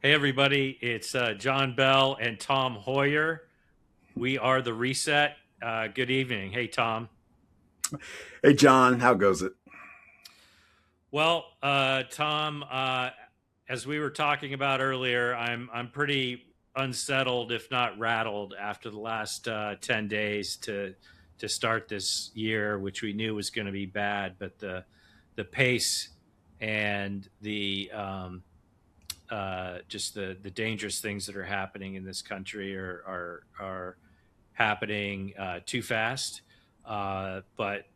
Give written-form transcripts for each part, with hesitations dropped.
Hey, everybody, it's John Bell and Tom Hoyer. We are the Reset. Good evening. Hey, Tom. Hey, John, how goes it? Well, Tom, as we were talking about earlier, I'm pretty unsettled, if not rattled, after the last 10 days to start this year, which we knew was going to be bad. But the pace and the just the dangerous things that are happening in this country are happening too fast. But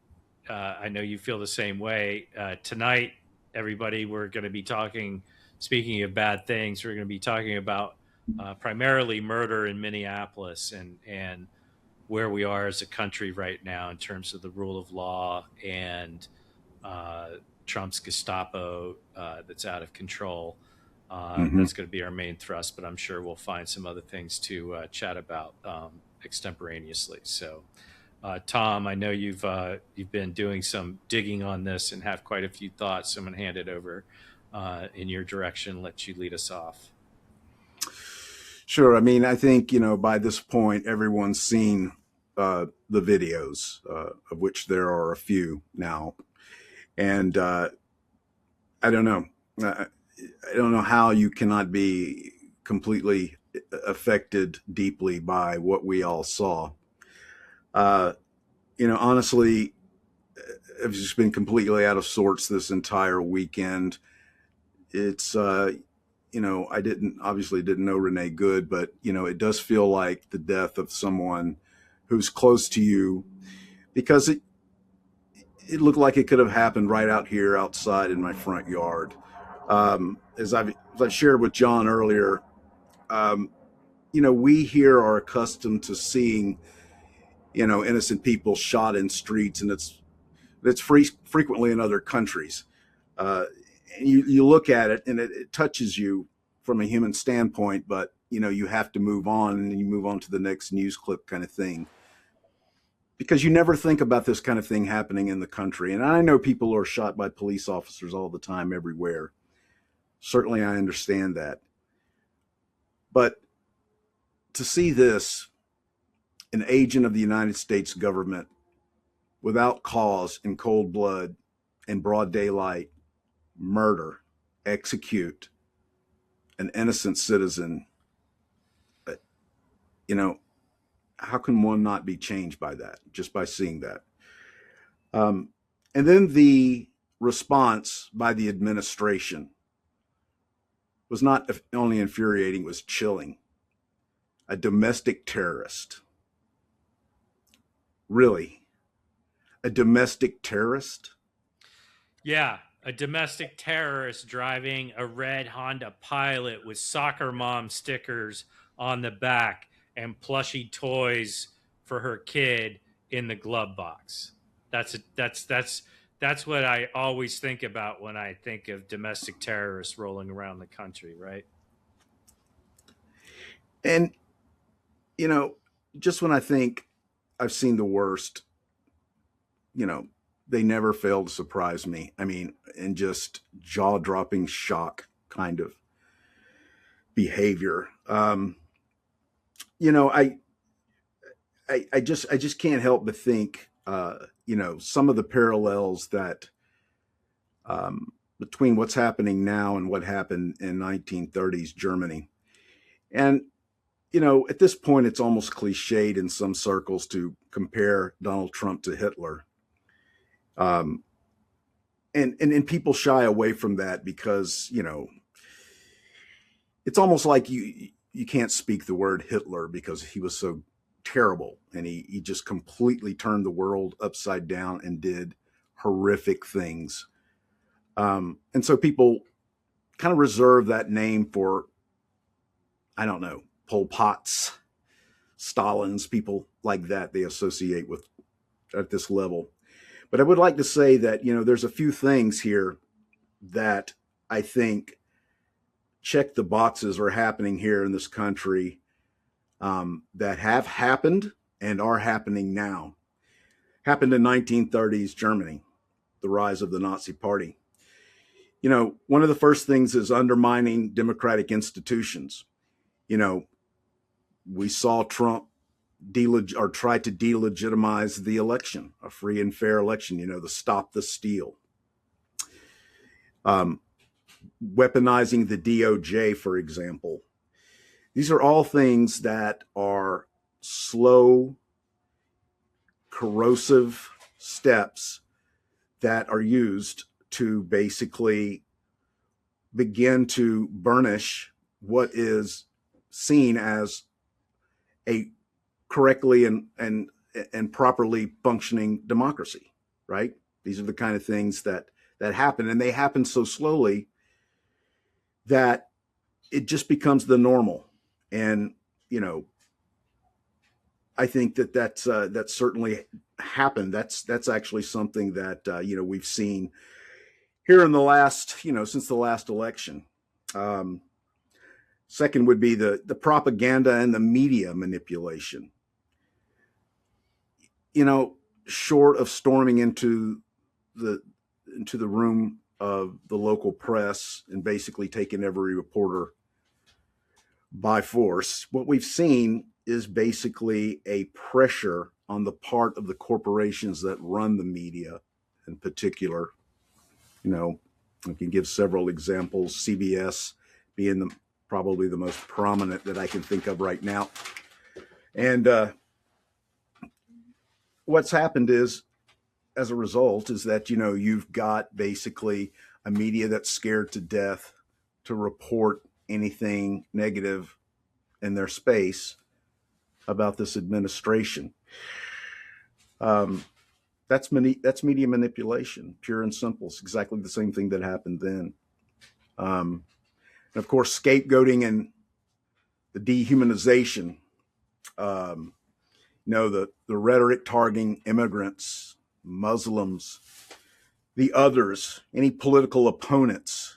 I know you feel the same way. Tonight, everybody, we're going to be talking. Speaking of bad things, we're going to be talking about primarily murder in Minneapolis and where we are as a country right now in terms of the rule of law and uh, Trump's Gestapo that's out of control. hmm That's going to be our main thrust, but I'm sure we'll find some other things to chat about extemporaneously. So, Tom, I know you've been doing some digging on this and have quite a few thoughts. So I'm going to hand it over in your direction. Let you lead us off. Sure. I mean, I think, by this point, everyone's seen the videos, of which there are a few now. And I don't know. I don't know how you cannot be completely affected deeply by what we all saw. Uh, Honestly, I've just been completely out of sorts this entire weekend. It's I didn't know Renee Good, but it does feel like the death of someone who's close to you, because it looked like it could have happened right out here outside in my front yard. As I've shared with John earlier, um, we here are accustomed to seeing innocent people shot in streets, and it's frequently in other countries. Uh, and you look at it and it touches you from a human standpoint, but you have to move on, and you move on to the next news clip kind of thing, because you never think about this kind of thing happening in the country. And I know people are shot by police officers all the time everywhere. Certainly I understand that. But to see this, an agent of the United States government, without cause, in cold blood, in broad daylight, murder, execute an innocent citizen, uh, you know, how can one not be changed by that, just by seeing that? Um, and then the response by the administration was not only infuriating, was chilling. A domestic terrorist. Really? A domestic terrorist? Yeah, a domestic terrorist driving a red Honda Pilot with soccer mom stickers on the back and plushy toys for her kid in the glove box. That's what I always think about when I think of domestic terrorists rolling around the country, right? And, you know, just when I think I've seen the worst, you know, they never fail to surprise me. I mean, in just jaw dropping shock kind of behavior. You know, I just can't help but think, some of the parallels that between what's happening now and what happened in 1930s Germany. And at this point, it's almost cliched in some circles to compare Donald Trump to Hitler. Um, and people shy away from that because it's almost like you can't speak the word Hitler because he was so terrible, and he just completely turned the world upside down and did horrific things. And so people kind of reserve that name for, I don't know, Pol Pot's, Stalin's, people like that they associate with at this level. But I would like to say that there's a few things here that I think check the boxes are happening here in this country, that have happened and are happening now. Happened in 1930s Germany, the rise of the Nazi Party. One of the first things is undermining democratic institutions. You know, we saw Trump or try to delegitimize the election, a free and fair election, the stop the steal. Weaponizing the DOJ, for example. These are all things that are slow, corrosive steps that are used to basically begin to burnish what is seen as a correctly and properly functioning democracy, right? These are the kind of things that happen, and they happen so slowly that it just becomes the normal. And I think that's certainly happened. That's actually something that we've seen here in the last since the last election. Second would be the propaganda and the media manipulation. Short of storming into the room of the local press and basically taking every reporter by force, what we've seen is basically a pressure on the part of the corporations that run the media in particular. I can give several examples, CBS being probably the most prominent that I can think of right now. And what's happened is, as a result, is that, you've got basically a media that's scared to death to report anything negative in their space about this administration. That's media manipulation, pure and simple. It's exactly the same thing that happened then. And of course, scapegoating and the dehumanization. The rhetoric targeting immigrants, Muslims, the others, any political opponents.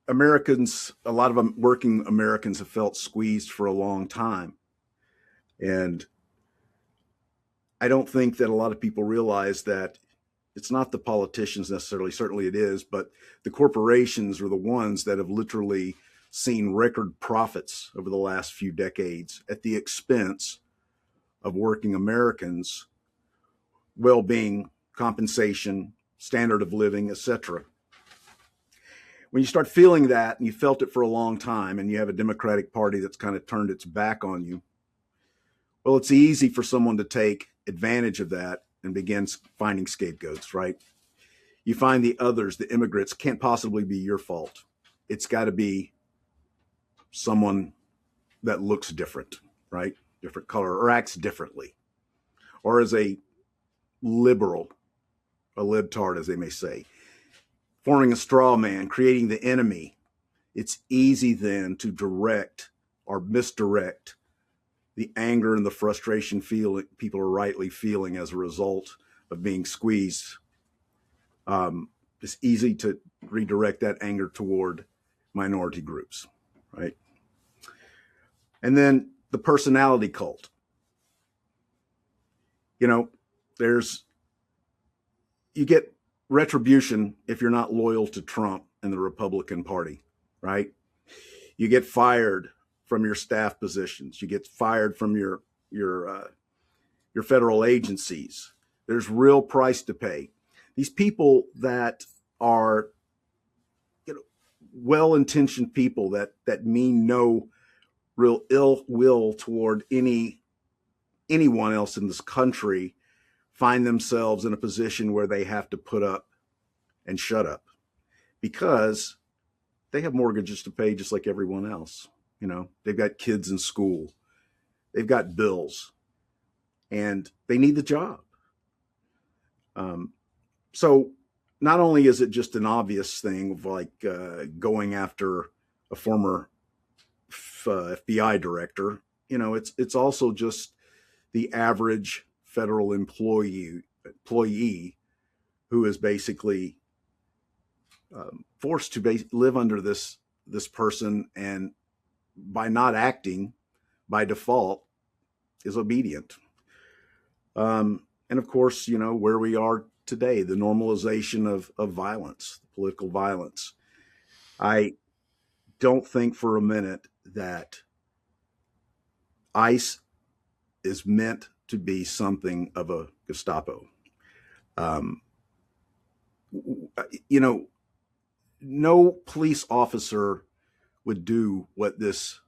Americans, a lot of them working Americans have felt squeezed for a long time. And I don't think that a lot of people realize that it's not the politicians necessarily, certainly it is, but the corporations are the ones that have literally seen record profits over the last few decades at the expense of working Americans' well-being, compensation, standard of living, etc. When you start feeling that, and you felt it for a long time, and you have a Democratic Party that's kind of turned its back on you, well, it's easy for someone to take advantage of that and begin finding scapegoats, right? You find the others, the immigrants, can't possibly be your fault. It's got to be someone that looks different, right? Different color, or acts differently, or as a liberal, a libtard, as they may say, forming a straw man, creating the enemy. It's easy then to direct or misdirect the anger and the frustration people are rightly feeling as a result of being squeezed. It's easy to redirect that anger toward minority groups, right? And then the personality cult. You get retribution if you're not loyal to Trump and the Republican Party, right? You get fired from your staff positions. You get fired from your federal agencies. There's real price to pay. These people that are well-intentioned people that mean no real ill will toward anyone else in this country find themselves in a position where they have to put up and shut up because they have mortgages to pay just like everyone else. They've got kids in school, they've got bills, and they need the job. So not only is it just an obvious thing of like going after a former FBI director, it's also just the average federal employee who is basically forced to live under this person, and by not acting by default is obedient. And of course, where we are today, the normalization of violence, political violence. I don't think for a minute that ICE is meant to be something of a Gestapo. Um, you know, no police officer would do what this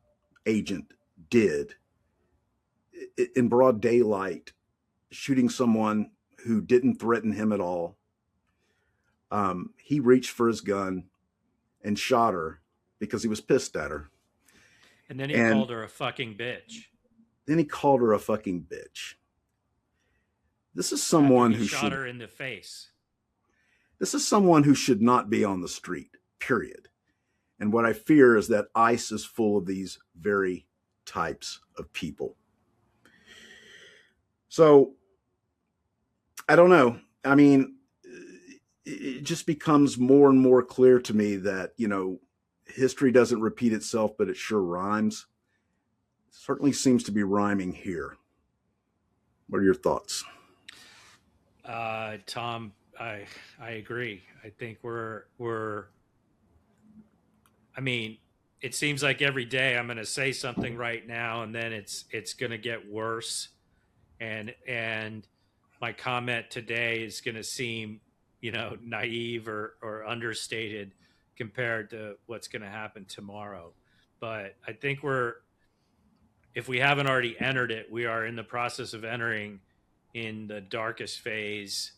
agent did in broad daylight, shooting someone who didn't threaten him at all. He reached for his gun and shot her because he was pissed at her. And then he And called her a fucking bitch then he called her a fucking bitch. This is after someone he who shot should her in the face. this is someone who should not be on the street, period. And what I fear is that ICE is full of these very types of people. So I don't know. I mean, it just becomes more and more clear to me that, history doesn't repeat itself, but it sure rhymes. It certainly seems to be rhyming here. What are your thoughts? Tom, I agree. I think we're. I mean, it seems like every day I'm going to say something right now, and then it's going to get worse, and my comment today is going to seem, naive or understated compared to what's going to happen tomorrow. But I think if we haven't already entered it, we are in the process of entering in the darkest phase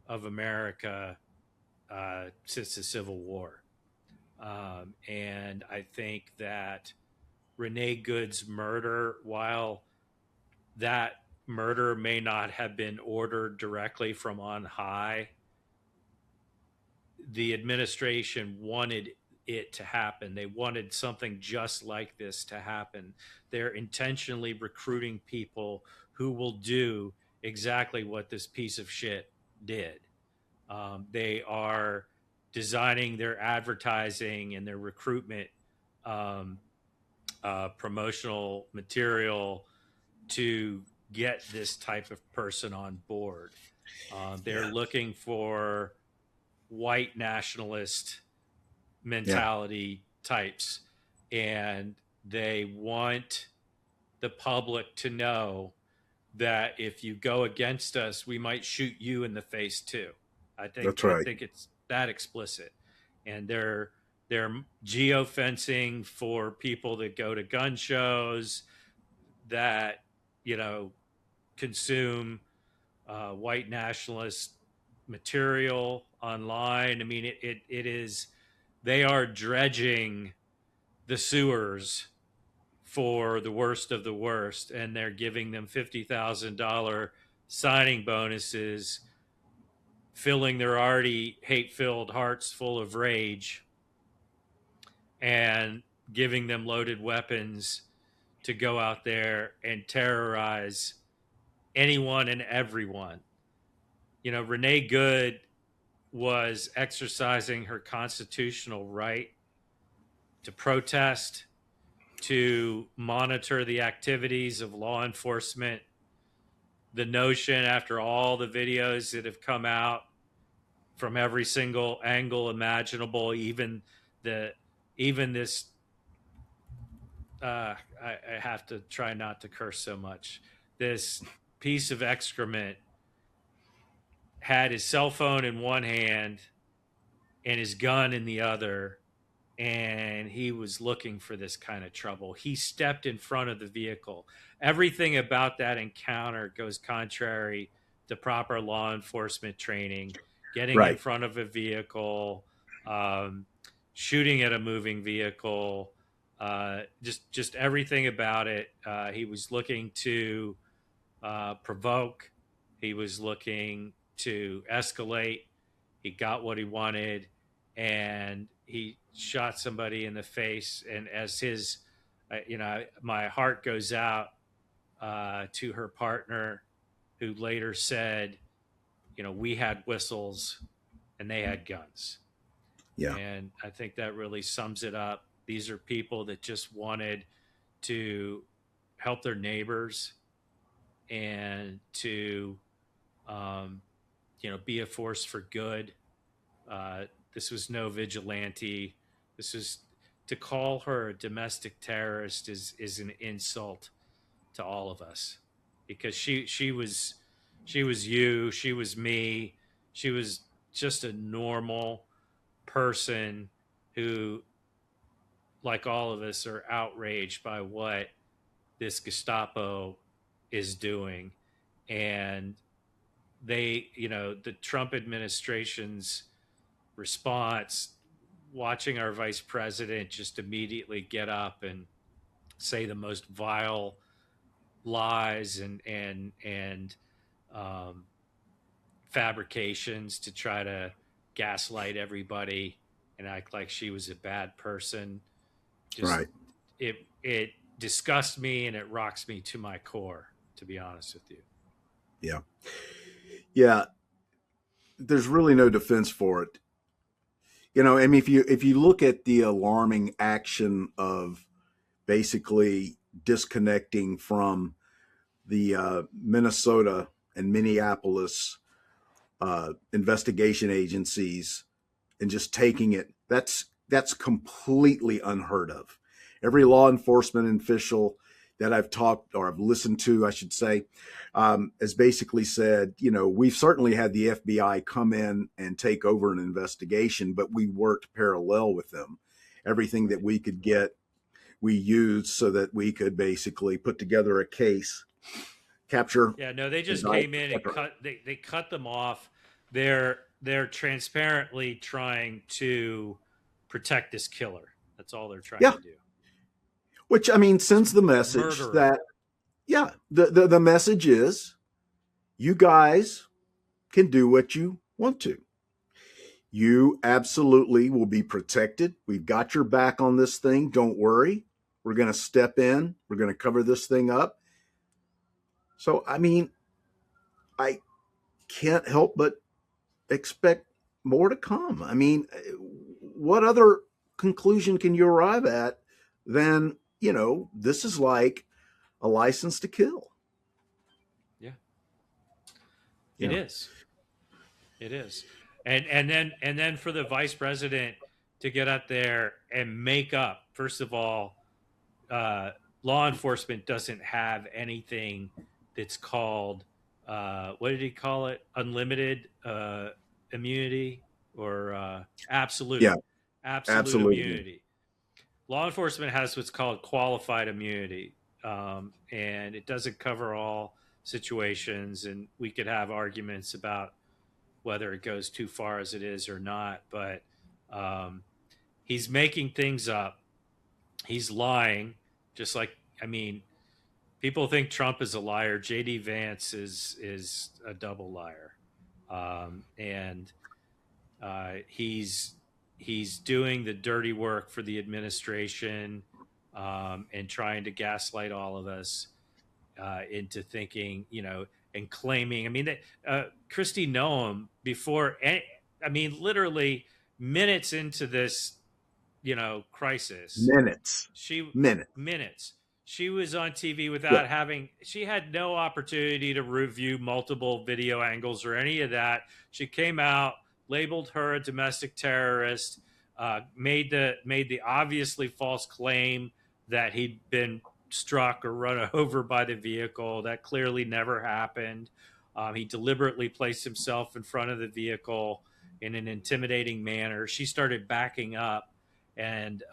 of America since the Civil War. And I think that Renee Good's murder, while that murder may not have been ordered directly from on high, the administration wanted it to happen. They wanted something just like this to happen. They're intentionally recruiting people who will do exactly what this piece of shit did. They are designing their advertising and their recruitment um, promotional material to get this type of person on board. They're Yeah. looking for white nationalist Yeah. mentality types, and they want the public to know that if you go against us, we might shoot you in the face too. I think That's I right. think it's that explicit, and they're geofencing for people that go to gun shows that you know consume white nationalist material online. I mean, it is they are dredging the sewers for the worst of the worst, and they're giving them $50,000 signing bonuses, filling their already hate-filled hearts full of rage, and giving them loaded weapons to go out there and terrorize anyone and everyone. Renee Good was exercising her constitutional right to protest, to monitor the activities of law enforcement. The notion, after all the videos that have come out from every single angle imaginable, the even this, I have to try not to curse so much. This piece of excrement had his cell phone in one hand and his gun in the other, and he was looking for this kind of trouble. He stepped in front of the vehicle. Everything about that encounter goes contrary to proper law enforcement training. Getting in Right. front of a vehicle, shooting at a moving vehicle, just everything about it. He was looking to provoke. He was looking to escalate. He got what he wanted, and he shot somebody in the face. And as his, my heart goes out to her partner, who later said, we had whistles and they had guns. Yeah. And I think that really sums it up. These are people that just wanted to help their neighbors and to, um, be a force for good. Uh, this was no vigilante. This was to call her a domestic terrorist is an insult to all of us because she was you, she was me, she was just a normal person who, like all of us, are outraged by what this Gestapo is doing. And the Trump administration's response, watching our vice president just immediately get up and say the most vile lies and um, fabrications to try to gaslight everybody and act like she was a bad person. Just Right. it disgusts me and it rocks me to my core, to be honest with you. Yeah. Yeah. There's really no defense for it. I mean, if you look at the alarming action of basically disconnecting from the Minnesota and Minneapolis investigation agencies and just taking it, that's completely unheard of. Every law enforcement official that I've talked or I've listened to, I should say, has basically said, we've certainly had the FBI come in and take over an investigation, but we worked parallel with them. Everything that Right. we could get, we used so that we could basically put together a case, capture, Yeah, no, they just indict, came in and etc. they cut them off. They're transparently trying to protect this killer. That's all they're trying Yeah, to do. which I mean This sends the message murderer. that yeah, the message is you guys can do what you want to. You absolutely will be protected. We've got your back on this thing. Don't worry. We're going to step in. We're going to cover this thing up. So, I mean, I can't help but expect more to come. I mean, what other conclusion can you arrive at than, this is like a license to kill? Yeah, it Yeah. is. It is. And then for the vice president to get up there and make up. First of all, uh, law enforcement doesn't have anything that's called what did he call it? Unlimited immunity or absolute Yeah, absolute absolutely. immunity. Law enforcement has what's called qualified immunity, and it doesn't cover all situations. And we could have arguments about whether it goes too far as it is or not. But um, he's making things up. He's lying, just like I mean, people think Trump is a liar. JD Vance is a double liar, and he's doing the dirty work for the administration and trying to gaslight all of us into thinking, and claiming. I mean, that Christy Noam before. I mean, literally minutes into this, crisis, Minutes. she Minutes. minutes. She was on TV Yeah. without having. She had no opportunity to review multiple video angles or any of that. She came out, labeled her a domestic terrorist, made the obviously false claim that he'd been struck or run over by the vehicle. That clearly never happened. He deliberately placed himself in front of the vehicle in an intimidating manner. She started backing up, and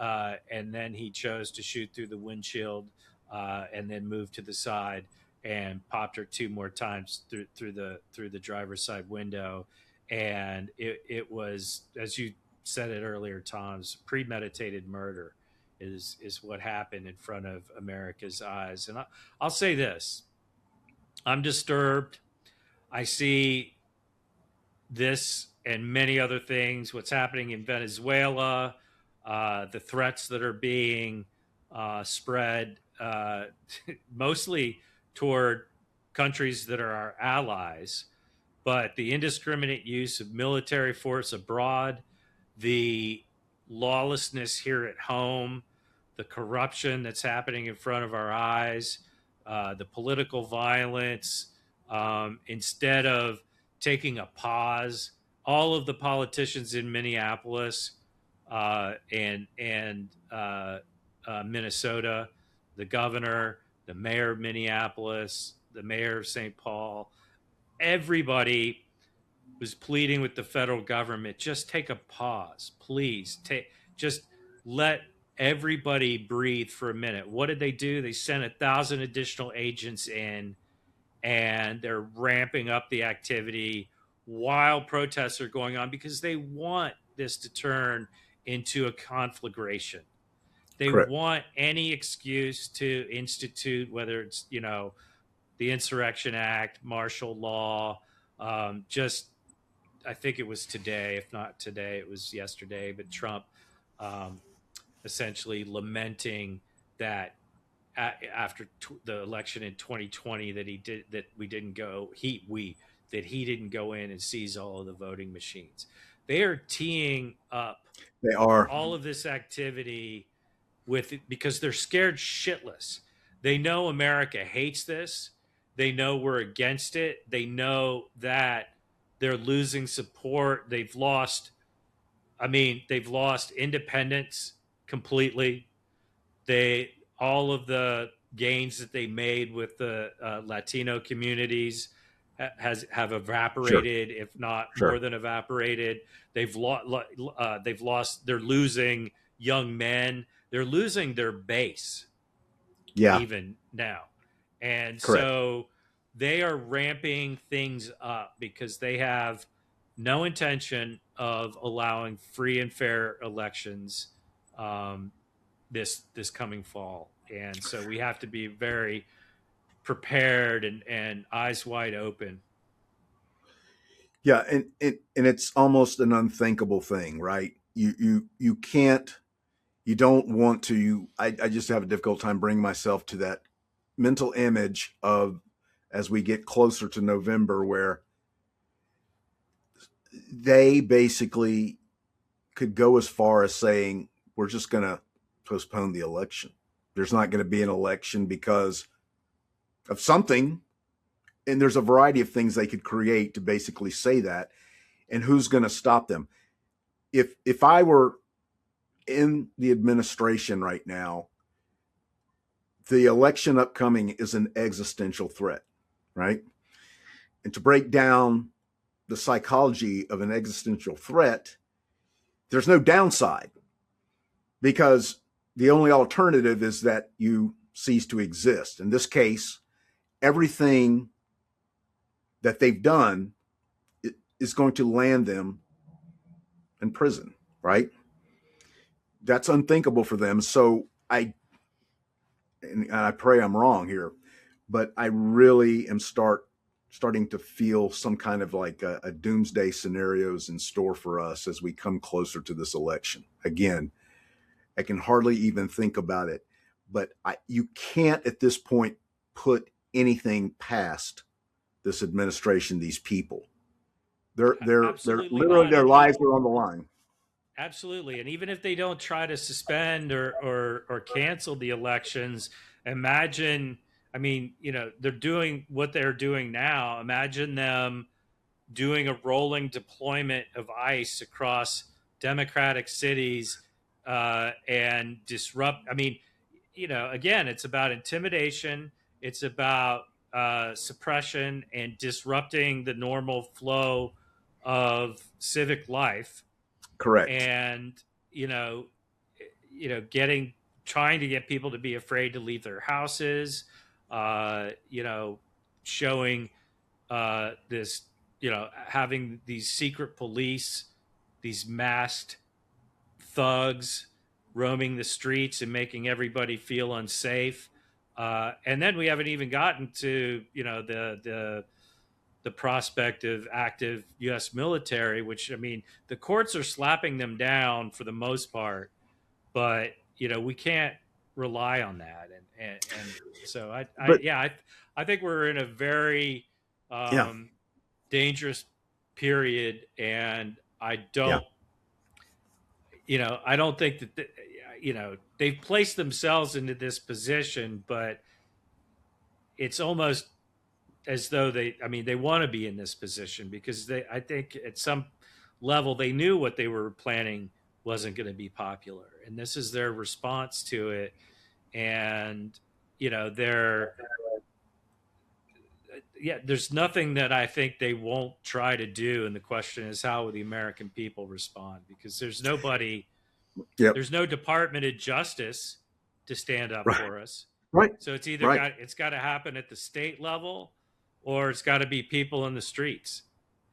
then he chose to shoot through the windshield, and then moved to the side and popped her two more times through the driver's side window. And it was, as you said it earlier, Tom's premeditated murder is what happened in front of America's eyes. And I'll say this: I'm disturbed. I see this and many other things, what's happening in Venezuela, the threats that are being spread mostly toward countries that are our allies, but the indiscriminate use of military force abroad, the lawlessness here at home, the corruption that's happening in front of our eyes, the political violence, instead of taking a pause. All of the politicians in Minneapolis and Minnesota, the governor, the mayor of Minneapolis, the mayor of St. Paul, everybody was pleading with the federal government, just take a pause, please. Just let everybody breathe for a minute. What did they do? They sent 1,000 additional agents in, and they're ramping up the activity while protests are going on because they want this to turn into a conflagration. They Correct. want any excuse to institute, whether it's, the Insurrection Act, martial law. Just, I think it was today, if not today, it was yesterday, but Trump um, essentially lamenting that after the election in 2020 that we didn't go that he didn't go in and seize all of the voting machines. They are teeing up They are. all of this activity because they're scared shitless. They know America hates this. They know we're against it. They know that they're losing support. They've lost independence completely. They All of the gains that they made with the Latino communities have Sure. evaporated, if not more Sure. than evaporated. They've lost. They're losing young men. They're losing their base Yeah. even now, and Correct. so they are ramping things up because they have no intention of allowing free and fair elections um, this coming fall, and so we have to be very prepared and eyes wide open. Yeah, and it's almost an unthinkable thing, right? You can't, you don't want to. I just have a difficult time bringing myself to that mental image of, as we get closer to November, where they basically could go as far as saying we're just going to postpone the election. There's not going to be an election because of something, and there's a variety of things they could create to basically say that. And who's going to stop them? If I were in the administration right now, the election upcoming is an existential threat, right? And to break down the psychology of an existential threat, there's no downside because the only alternative is that you cease to exist. In this case, everything that they've done is going to land them in prison, right? That's unthinkable for them. So and I pray I'm wrong here, but I really am starting to feel some kind of like a doomsday scenarios in store for us as we come closer to this election. Again, I can hardly even think about it, but you can't at this point put anything past this administration, these people. They're Absolutely literally, not. their And lives are on the line. absolutely. And even if they don't try to suspend or cancel the elections, imagine, they're doing what they're doing now. Imagine them doing a rolling deployment of ICE across democratic cities and disrupt. Again, it's about intimidation, it's about suppression and disrupting the normal flow of civic life, Correct. and you know getting trying to get people to be afraid to leave their houses, showing this, having these secret police, these masked thugs roaming the streets and making everybody feel unsafe. And then we haven't even gotten to the prospect of active U.S. military, which, the courts are slapping them down for the most part, but we can't rely on that. And so But I think we're in a very yeah, dangerous period, and yeah, I don't think that they've placed themselves into this position, but it's almost as though they want to be in this position because I think at some level they knew what they were planning wasn't going to be popular, and this is their response to it. And they're yeah, there's nothing that I think they won't try to do, and the question is how will the American people respond, because Yep. there's no Department of Justice to stand up Right. for us. Right. So Right. it's got to happen at the state level, or it's got to be people in the streets.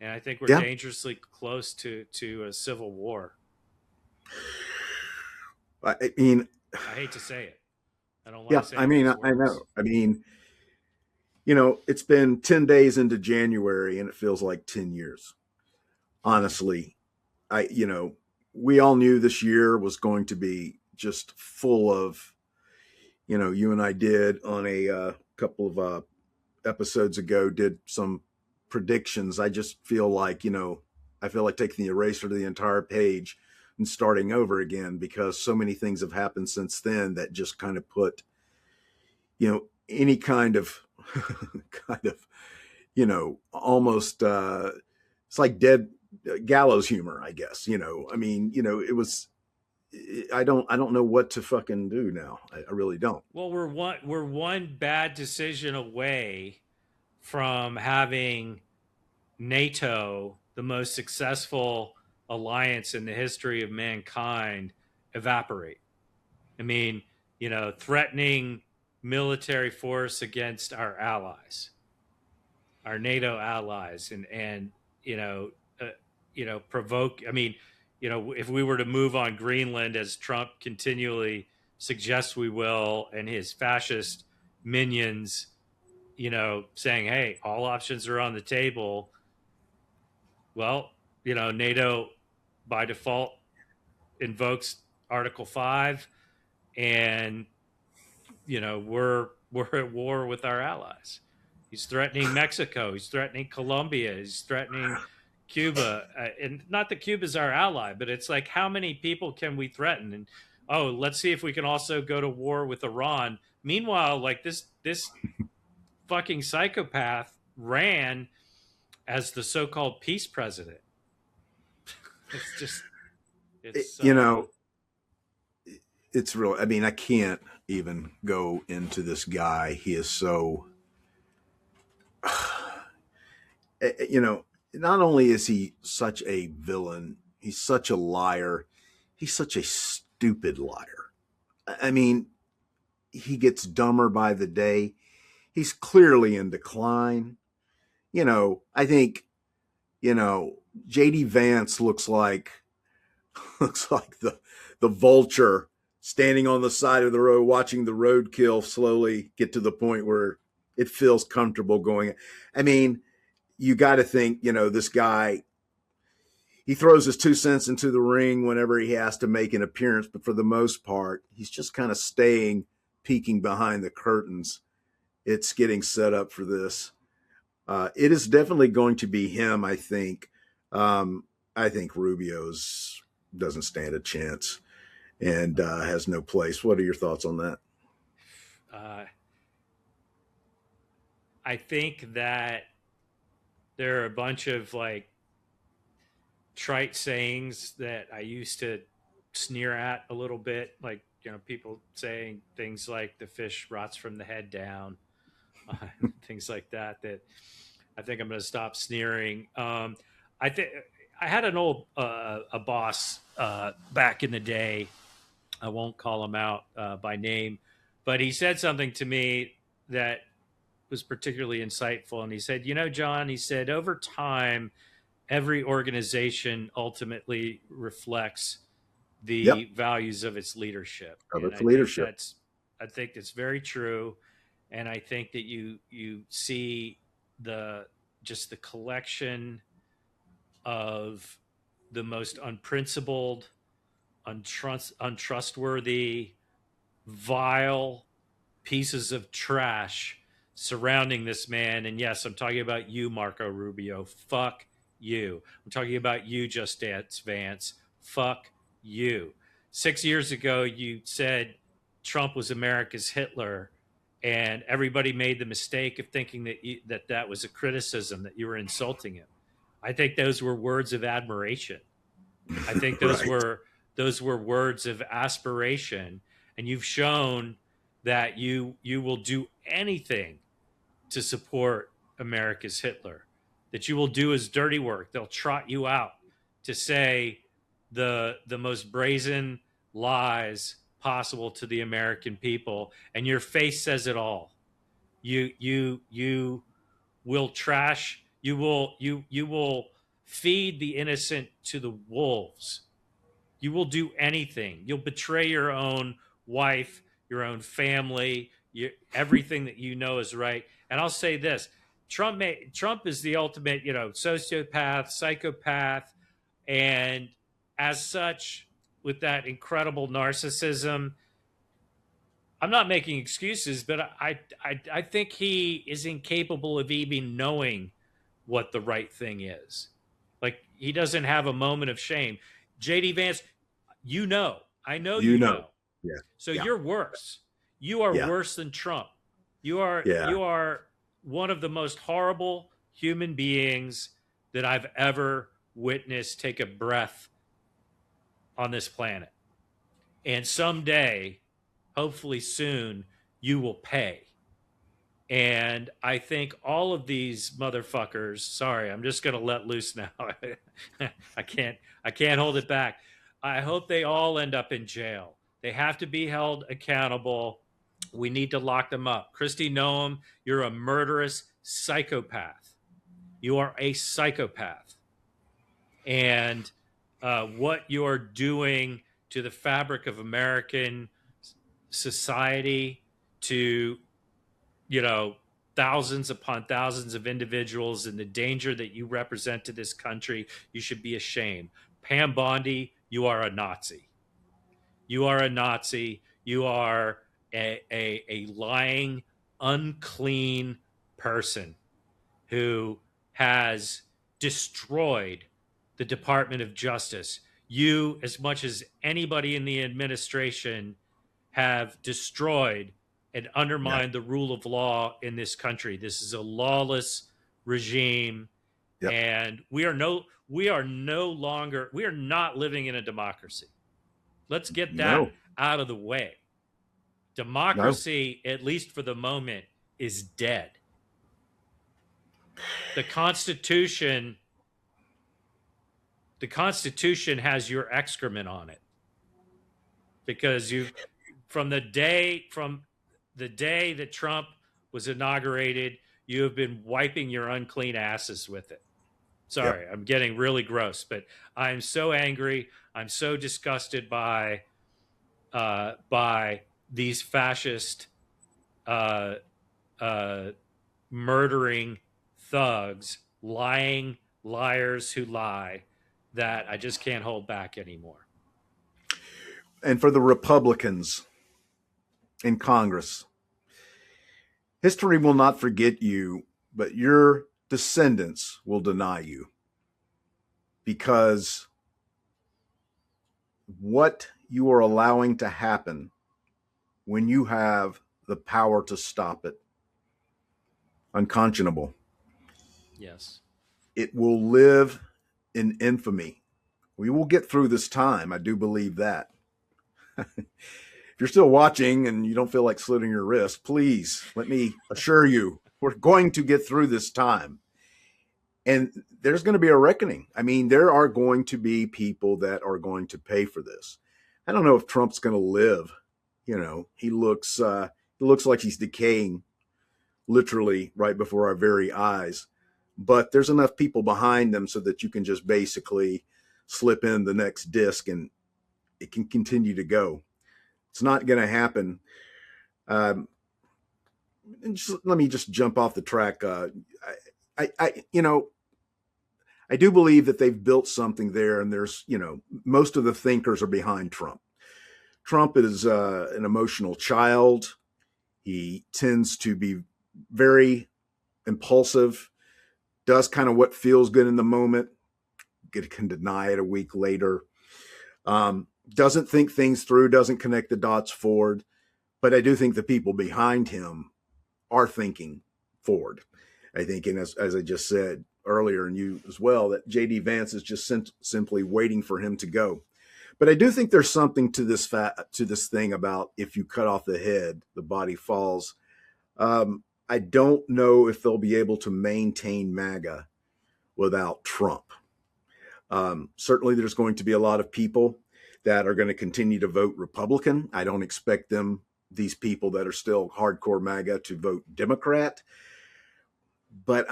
And I think we're Yeah. dangerously close to a civil war. I mean, I hate to say it. I don't like yeah. I saying mean, these I words. know. I mean, it's been 10 days into January and it feels like 10 years. Honestly, we all knew this year was going to be just full of, you and I did on a couple of episodes ago, did some predictions. I just feel like, I feel like taking the eraser to the entire page and starting over again because so many things have happened since then that just kind of put, any kind of, kind of, almost, it's like dead gallows humor, I guess. I mean, it was. I don't know what to fucking do now. I really don't. Well, we're one bad decision away from having NATO, the most successful alliance in the history of mankind, evaporate. I mean, threatening military force against our allies, our NATO allies, and you know, uh, provoke. I mean, if we were to move on Greenland, as Trump continually suggests we will, and his fascist minions, saying, "Hey, all options are on the table." Well, NATO by default invokes Article 5, and we're at war with our allies. He's threatening Mexico. He's threatening Colombia. He's threatening Cuba. And not that Cuba's our ally, but it's like, how many people can we threaten? And let's see if we can also go to war with Iran. Meanwhile, like this fucking psychopath ran as the so-called peace president. It's just it's You know, it's real. I mean, I can't even go into this guy. He is so, not only is he such a villain, he's such a liar. He's such a stupid liar. I mean, he gets dumber by the day. He's clearly in decline. I think, JD Vance looks like the vulture standing on the side of the road watching the roadkill slowly get to the point where it feels comfortable going. I mean, you got to think, this guy, he throws his 2 cents into the ring whenever he has to make an appearance, but for the most part, he's just kind of staying, peeking behind the curtains. It's getting set up for this. It is definitely going to be him, I think. I think Rubio's doesn't stand a chance and has no place. What are your thoughts on that? uh, I think that there are a bunch of like trite sayings that I used to sneer at a little bit, like people saying things like "the fish rots from the head down," uh, things like that. That I think I'm going to stop sneering. I think I had an old a boss back in the day. I won't call him out by name, but he said something to me that was particularly insightful. And he said, John, he said, over time, every organization ultimately reflects Yep, the values of its leadership. of And its leadership. I think that's very true. And I think that you see the just the collection of the most unprincipled, untrustworthy, vile pieces of trash surrounding this man. And yes, I'm talking about you, Marco Rubio. Fuck you. I'm talking about you, Just Dance Vance. Fuck you. 6 years ago, you said Trump was America's Hitler. and everybody made the mistake of thinking that that was a criticism, that you were insulting him. I think those were words of admiration. I think Right. those were words of aspiration, and you've shown that you will do anything to support America's Hitler, that you will do his dirty work. They'll trot you out to say the most brazen lies possible to the American people, and your face says it all. You will trash. You will feed the innocent to the wolves. You will do anything. You'll betray your own wife, your own family, everything that you know is right. And I'll say this: Trump is the ultimate, sociopath, psychopath, and as such, with that incredible narcissism. I'm not making excuses, but I think he is incapable of even knowing what the right thing is. Like, he doesn't have a moment of shame. JD Vance, I know You you know. know. Yeah. So Yeah. you're worse. You are Yeah. worse than Trump. Yeah. You are one of the most horrible human beings that I've ever witnessed take a breath on this planet. And someday, hopefully soon, you will pay. And I think all of these motherfuckers, sorry, I'm just going to let loose now. I can't hold it back. I hope they all end up in jail. They have to be held accountable. We need to lock them up. Christy Noam, you're a murderous psychopath. You are a psychopath. And what you're doing to the fabric of American society, to, you know, thousands upon thousands of individuals, and the danger that you represent to this country, you should be ashamed. Pam Bondi, you are a Nazi. You are a Nazi. You are a lying, unclean person who has destroyed the Department of Justice. You, as much as anybody in the administration, have destroyed and Yeah. undermined the rule of law in this country. This is a lawless regime, Yep. and we are not living in a democracy. Let's get that No. out of the way. No. Democracy, at least for the moment, is dead. The Constitution, the Constitution has your excrement on it, because you, from the day that Trump was inaugurated, you have been wiping your unclean asses with it. Yep. Sorry, I'm getting really gross, but I'm so angry. I'm so disgusted by these fascist, uh, uh, murdering thugs, lying liars who lie, that I just can't hold back anymore. And for the Republicans in Congress, history will not forget you, but your descendants will deny you, because what you are allowing to happen when you have the power to stop it, unconscionable. Yes. It will live in infamy. We will get through this time. I do believe that. If you're still watching and you don't feel like slitting your wrist, please let me assure you, we're going to get through this time. And there's going to be a reckoning. I mean, there are going to be people that are going to pay for this. I don't know if Trump's going to live. He looks like he's decaying literally right before our very eyes. But there's enough people behind them so that you can just basically slip in the next disc and it can continue to go. It's not going to happen. And let me just jump off the track. I do believe that they've built something there, and there's, most of the thinkers are behind Trump. Trump is an emotional child. He tends to be very impulsive, does kind of what feels good in the moment, can deny it a week later, doesn't think things through, doesn't connect the dots forward. but I do think the people behind him are thinking forward. I think, and as I just said earlier, and you as well, that JD Vance is just simply waiting for him to go. But I do think there's something to this thing about if you cut off the head, the body falls. I don't know if they'll be able to maintain MAGA without Trump. Certainly, there's going to be a lot of people that are going to continue to vote Republican. I don't expect these people that are still hardcore MAGA, to vote Democrat. But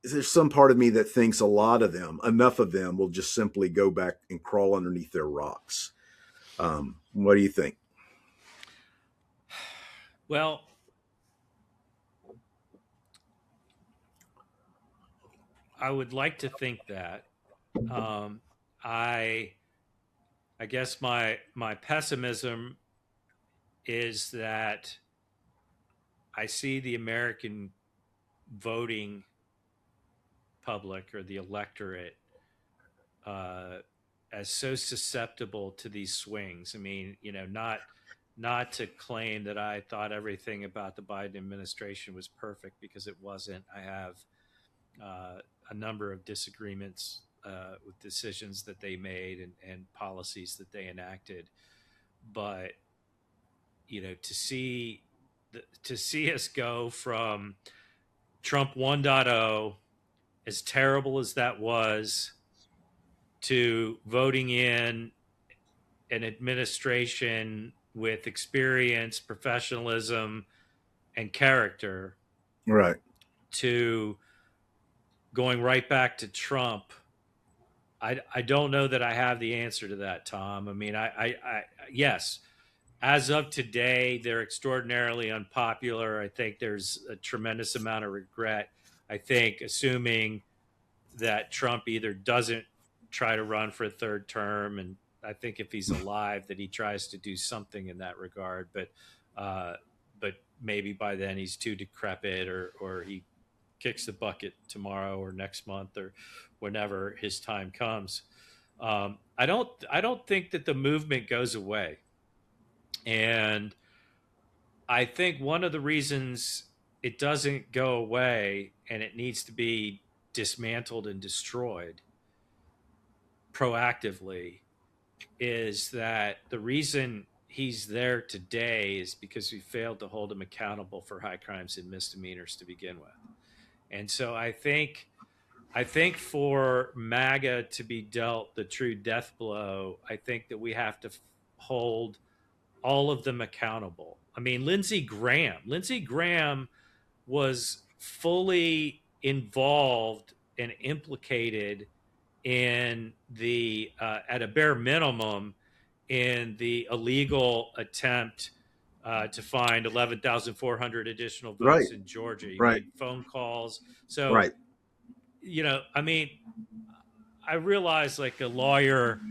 there's some part of me that thinks a lot of them, enough of them, will just simply go back and crawl underneath their rocks. What do you think? Well, I would like to think that. Um, I I guess my pessimism is that I see the American voting public or the electorate uh, as so susceptible to these swings. I mean, not to claim that I thought everything about the Biden administration was perfect, because it wasn't. I have uh, a number of disagreements with decisions that they made and policies that they enacted. But to see us go from Trump 1.0, as terrible as that was, to voting in an administration with experience, professionalism, and character, Right. to going right back to Trump. I don't know that I have the answer to that, Tom. I mean, yes, as of today, they're extraordinarily unpopular. I think there's a tremendous amount of regret. I think, assuming that Trump either doesn't try to run for a third term, and I think if he's alive, that he tries to do something in that regard. Uh, but maybe by then he's too decrepit, or he kicks the bucket tomorrow or next month or whenever his time comes. I don't think that the movement goes away, and I think one of the reasons it doesn't go away and it needs to be dismantled and destroyed proactively is that the reason he's there today is because we failed to hold him accountable for high crimes and misdemeanors to begin with. And so I think for MAGA to be dealt the true death blow, I think that we have to hold all of them accountable. I mean, Lindsey Graham was fully involved and implicated in at a bare minimum, in the illegal attempt to find 11,400 additional Right. votes in Georgia. He Right. made phone calls. So, Right. I mean, I realize like a lawyer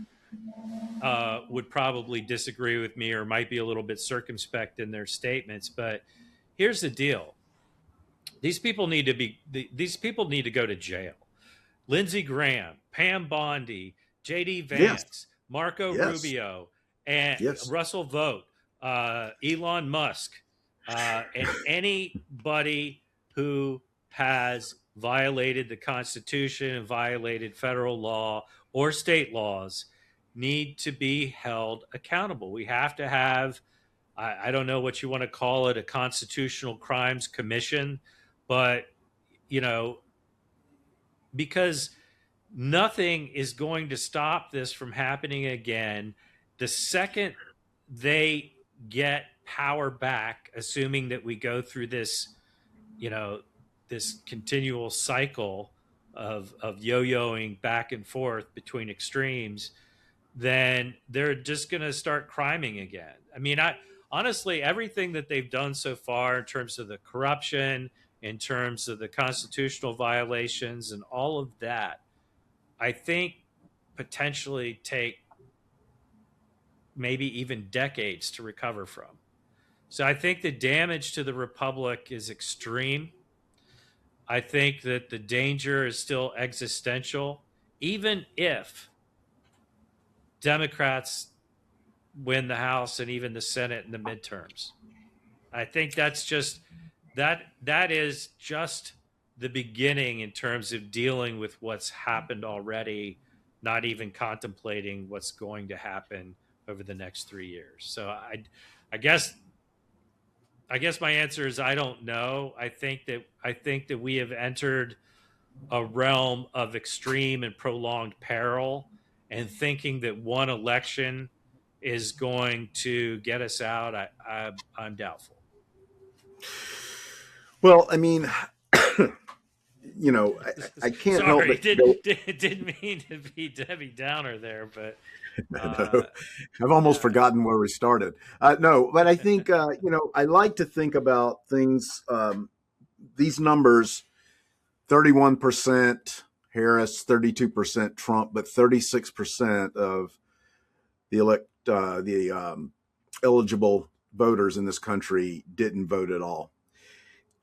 would probably disagree with me or might be a little bit circumspect in their statements, but here's the deal: these people need to go to jail. Lindsey Graham, Pam Bondi, J.D. Yes. Vance, Marco Yes. Rubio, and Yes. Russell Vogt, Elon Musk, and anybody who has violated the Constitution and violated federal law or state laws need to be held accountable. We have to have, I don't know what you want to call it, a constitutional crimes commission, but, you know, because nothing is going to stop this from happening again. The second they get power back, assuming that we go through this, you know, this continual cycle of yo-yoing back and forth between extremes, then they're just going to start criming again. I mean, I honestly, everything that they've done so far in terms of the corruption, in terms of the constitutional violations, and all of that, I think potentially take maybe even decades to recover from. So I think the damage to the republic is extreme. I think that the danger is still existential, even if Democrats win the House and even the Senate in the midterms. I think that is just the beginning in terms of dealing with what's happened already, not even contemplating what's going to happen over the next 3 years. So I guess I guess my answer is I don't know. I think that we have entered a realm of extreme and prolonged peril, and thinking that one election is going to get us out, I'm doubtful. Well, I mean, I can't help Sorry, but go. didn't mean to be Debbie Downer there, but No, uh, I've almost uh, forgotten where we started. No, but I think I like to think about things. These numbers: 31% Harris, 32% Trump, but 36% of the eligible voters in this country didn't vote at all.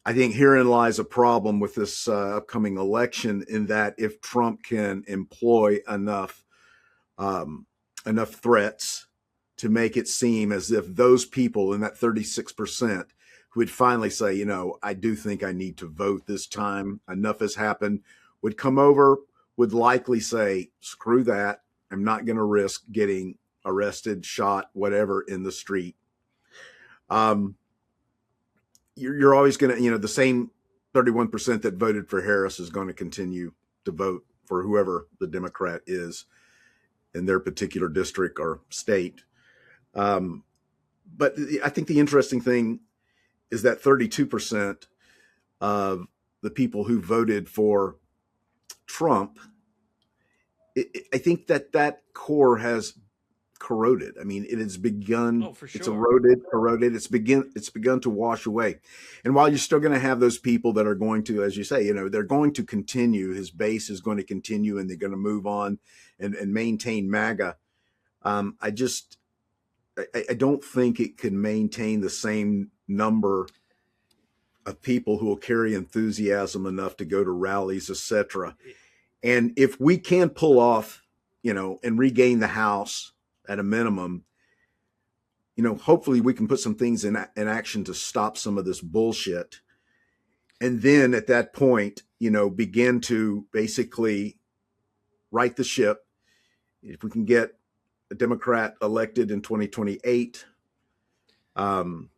I think herein lies a problem with this upcoming election, in that if Trump can employ um, enough threats to make it seem as if those people in that 36% who would finally say, I do think I need to vote this time, enough has happened, would come over, would likely say, screw that. I'm not going to risk getting arrested, shot, whatever in the street. Um, you're always going to, the same 31% that voted for Harris is going to continue to vote for whoever the Democrat is in their particular district or state. Um, but I think the interesting thing is that 32% of the people who voted for Trump, I think that core has corroded. I mean, it has begun. oh, for It's sure. eroded, corroded. It's begun to wash away. And while you're still going to have those people that are going to, as you say, they're going to continue. His base is going to continue, and they're going to move on and maintain MAGA. I just I don't think it can maintain the same number of people who will carry enthusiasm enough to go to rallies, etc. And if we can pull off, and regain the House at a minimum, hopefully we can put some things in action to stop some of this bullshit. And then at that point, begin to basically right the ship. If we can get a Democrat elected in 2028, um,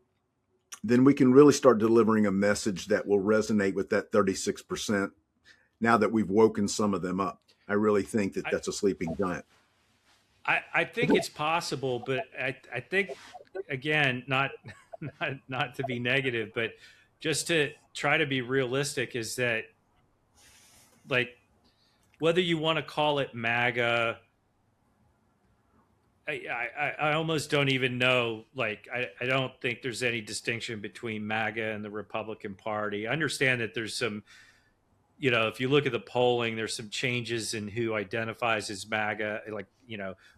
then we can really start delivering a message that will resonate with that 36% now that we've woken some of them up. I really think that I, that's a sleeping giant. I think it's possible, but I think again, not to be negative, but just to try to be realistic, is that like whether you want to call it MAGA, I almost don't even know. Like, I don't think there's any distinction between MAGA and the Republican Party. I understand that there's some, if you look at the polling, there's some changes in who identifies as MAGA, like,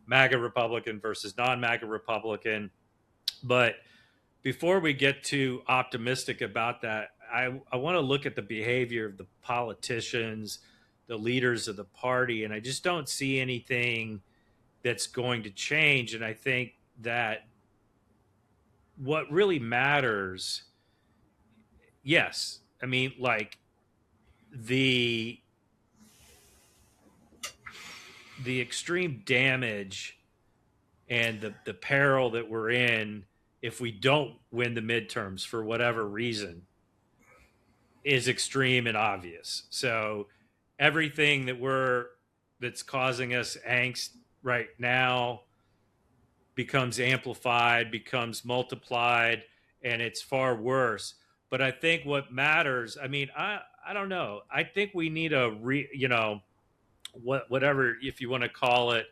MAGA Republican versus non MAGA Republican. But before we get too optimistic about that, I want to look at the behavior of the politicians, the leaders of the party, and I just don't see anything that's going to change. And I think that what really matters, yes, I mean, like the the extreme damage and the peril that we're in if we don't win the midterms for whatever reason is extreme and obvious. So everything that's causing us angst right now becomes amplified, becomes multiplied, and it's far worse. But I think what matters, I mean, I don't know. I think we need whatever, if you want to call it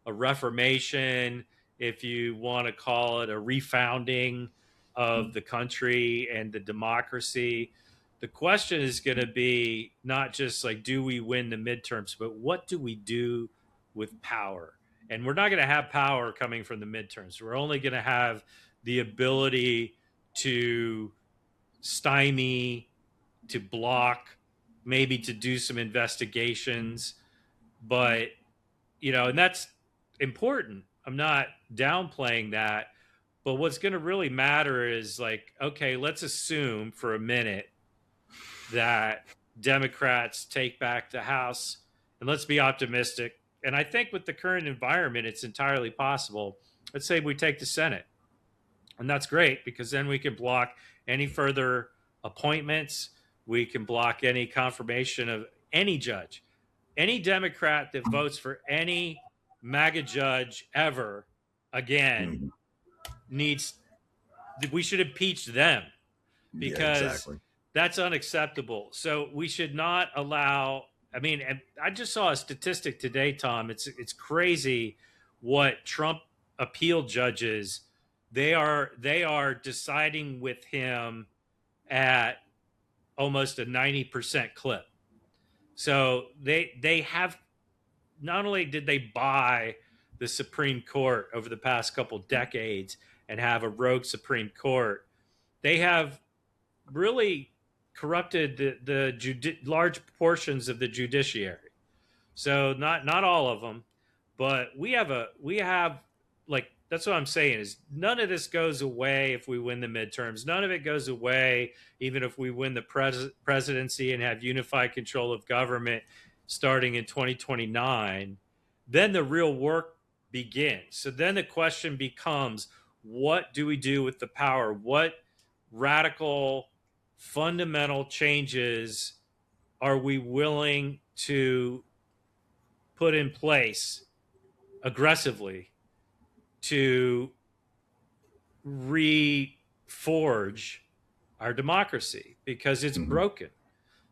a reformation, if you want to call it a refounding of the country and the democracy. The question is going to be not just like, do we win the midterms, but what do we do with power? And we're not going to have power coming from the midterms. We're only going to have the ability to stymie, to block, maybe to do some investigations. But, and that's important. I'm not downplaying that. But what's going to really matter is like, okay, let's assume for a minute that Democrats take back the House, and let's be optimistic. And I think with the current environment, it's entirely possible. Let's say we take the Senate, and that's great because then we can block any further appointments. We can block any confirmation of any judge. Any Democrat that votes for any MAGA judge ever again Mhm. needs, we should impeach them Yeah, because exactly. that's unacceptable. So we should not allow. I mean, and I just saw a statistic today, Tom. It's crazy what Trump appeal judges, they are deciding with him at almost a 90% clip. So they have, not only did they buy the Supreme Court over the past couple decades and have a rogue Supreme Court, they have really corrupted the large portions of the judiciary. So not all of them, but we have like, that's what I'm saying is none of this goes away if we win the midterms. None of it goes away even if we win the presidency and have unified control of government starting in 2029. Then the real work begins. So then the question becomes, what do we do with the power? What radical fundamental changes are we willing to put in place aggressively to reforge our democracy because it's Hmm. broken?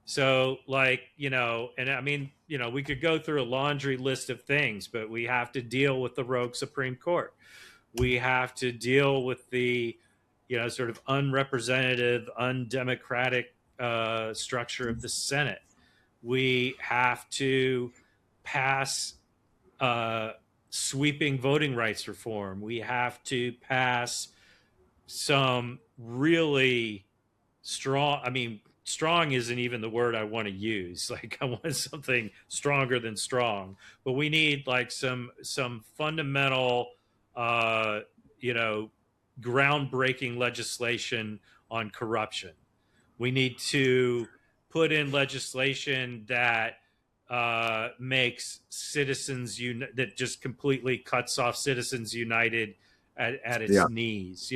So, like, and I mean, we could go through a laundry list of things, but we have to deal with the rogue Supreme Court. We have to deal with the, sort of unrepresentative, undemocratic structure of the Senate. We have to pass uh, sweeping voting rights reform. We have to pass some really strong, I mean, strong isn't even the word I want to use. Like, I want something stronger than strong, but we need like some fundamental uh you know groundbreaking legislation on corruption. We need to put in legislation that makes that just completely cuts off Citizens United at its Yeah. knees.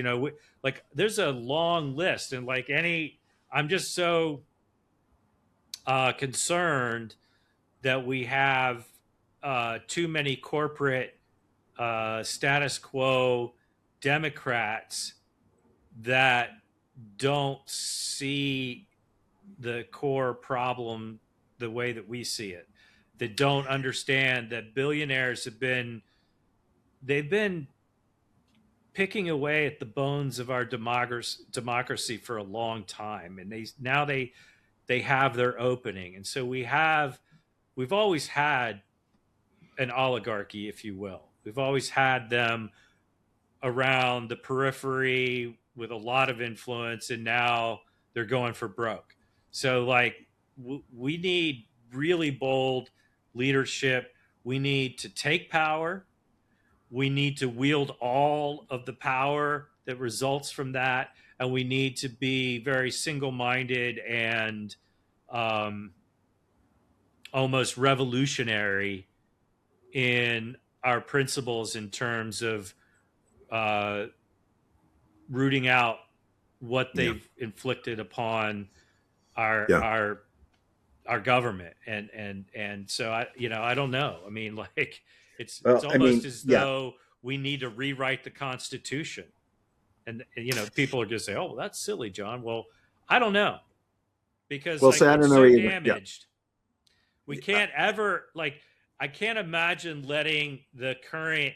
Like, there's a long list, and like any, I'm just so concerned that we have too many corporate status quo Democrats that don't see the core problem the way that we see it, that don't understand that billionaires they've been picking away at the bones of our democracy for a long time, and they have their opening. And so we've always had an oligarchy, if you will. We've always had them around the periphery with a lot of influence, and now they're going for broke. So, like, we need really bold leadership. We need to take power. We need to wield all of the power that results from that, and we need to be very single-minded and um, almost revolutionary in our principles in terms of uh, rooting out what Yeah. they've inflicted upon our Yeah. our our government. And so I don't know. I mean, like, it's Well, I almost mean, as yeah. though we need to rewrite the Constitution. And people are just say, "Oh, well, that's silly, John." Well, I don't know, because Well, like say I we're don't know so either. Yeah. damaged. We can't ever, like, I can't imagine letting the current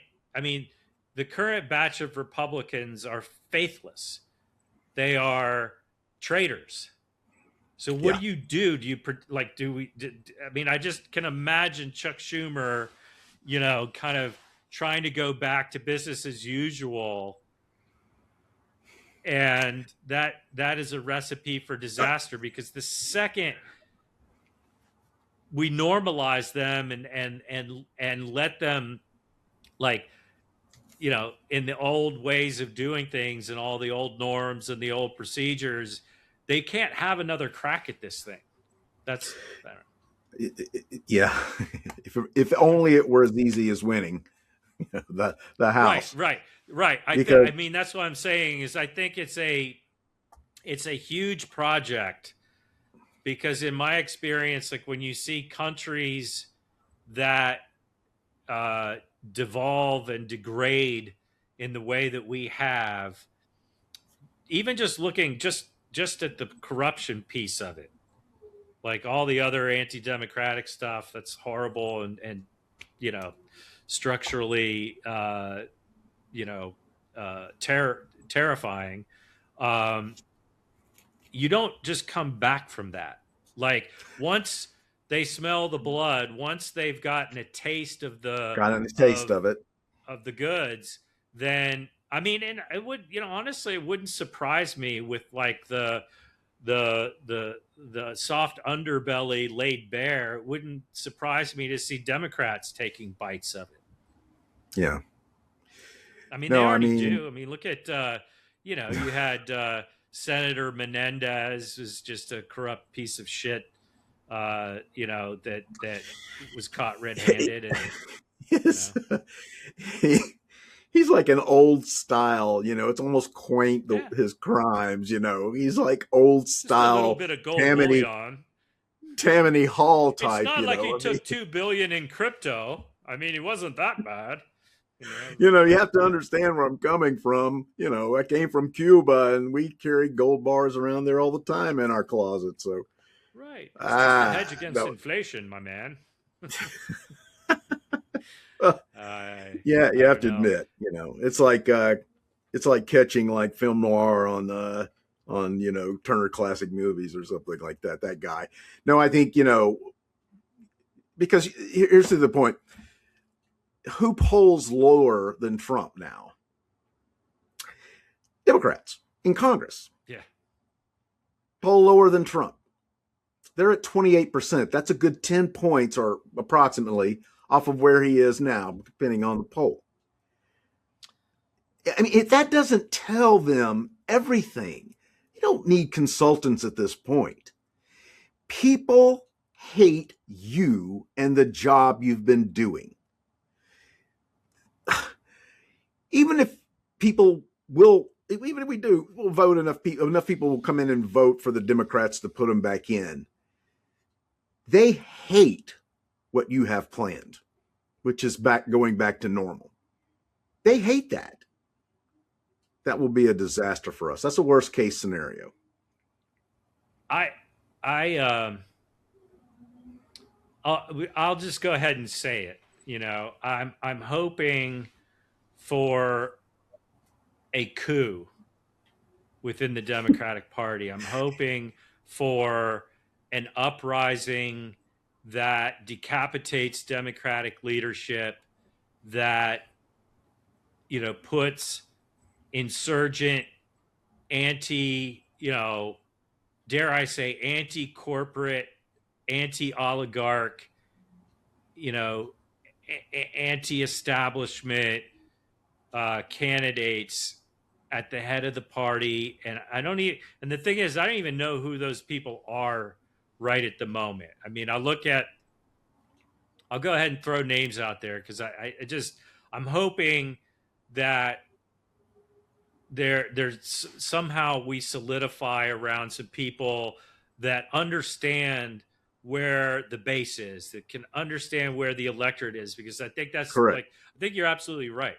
batch of Republicans are faithless. They are traitors. So what Yeah. do you do? Do you like? I mean, I just can imagine Chuck Schumer, kind of trying to go back to business as usual, and that is a recipe for Uh, disaster, because the second we normalize them and let them, like, in the old ways of doing things and all the old norms and the old procedures, they can't have another crack at this thing. That's I don't know. Yeah. If only it were as easy as winning the Right, House, right, right. because I mean, that's what I'm saying is I think it's a huge project because in my experience, like when you see countries that uh, devolve and degrade in the way that we have, even just looking just at the corruption piece of it, like all the other anti-democratic stuff that's horrible and you know structurally you know terrifying. Um, you don't just come back from that. Like once they smell the blood, once they've gotten a taste got a taste of of it. of the goods, then I mean, and it would, honestly, it wouldn't surprise me with like the soft underbelly laid bare. It wouldn't surprise me to see Democrats taking bites of it. Yeah. I mean, they No, I already mean, do. I mean, look at you had Senator Menendez was just a corrupt piece of shit. That was caught red-handed, and you his, know, he, he's like an old style, it's almost quaint, yeah, his crimes, he's like old just a little style bit of gold Tammany, bullion. Tammany Hall It's type, not like he I mean, took 2 billion in crypto. I mean, he wasn't that bad, you know. you have to understand where I'm coming from. I came from Cuba and we carry gold bars around there all the time in our closet. So, Right. It's just a hedge against no, inflation, my man. uh, yeah, I you have don't to know. admit, it's like catching like film noir on Turner Classic Movies or something like that. That guy. No, I think because here's to the point: who polls lower than Trump now? Democrats in Congress Yeah. poll lower than Trump. They're at 28%. That's a good 10 points or approximately off of where he is now, depending on the poll. I mean, if that doesn't tell them everything, you don't need consultants at this point. People hate you and the job you've been doing. Even if people will, even if we do, we'll vote enough people will come in and vote for the Democrats to put them back in. They hate what you have planned, which is going back to normal. They hate that. That will be a disaster for us. That's a worst case scenario. I I I'll just go ahead and say it. I'm hoping for a coup within the Democratic Party. I'm hoping for an uprising that decapitates Democratic leadership, that puts insurgent, anti, dare I say, anti-corporate, anti-oligarch, anti-establishment candidates at the head of the party. And and the thing is, I don't even know who those people are right at the moment. I mean, I'll go ahead and throw names out there because I'm hoping that there's somehow we solidify around some people that understand where the base is, that can understand where the electorate is, because I think Correct. I think you're absolutely right.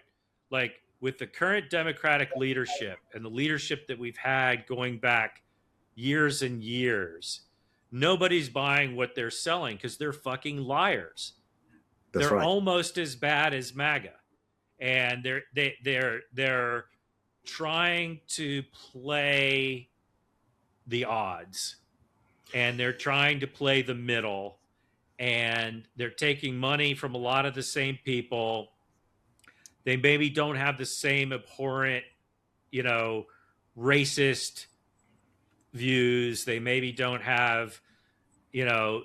Like with the current Democratic leadership and the leadership that we've had going back years and years, nobody's buying what they're selling because they're fucking liars. That's They're right. almost as bad as MAGA, and they're trying to play the odds, and they're trying to play the middle, and they're taking money from a lot of the same people. They maybe don't have the same abhorrent, you know, racist views. They maybe don't have, you know,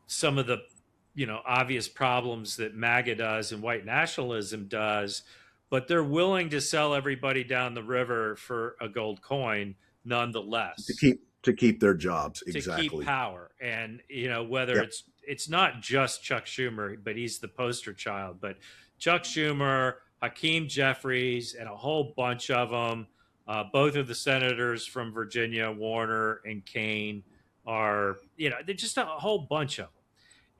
some of the obvious problems that MAGA does and white nationalism does, but they're willing to sell everybody down the river for a gold coin nonetheless to keep their jobs. to keep Exactly. power. And whether Yep. it's not just Chuck Schumer, but he's the poster child. But Chuck Schumer, Hakeem Jeffries, and a whole bunch of them, both of the senators from Virginia, Warner and Kane, are they're just a whole bunch of them,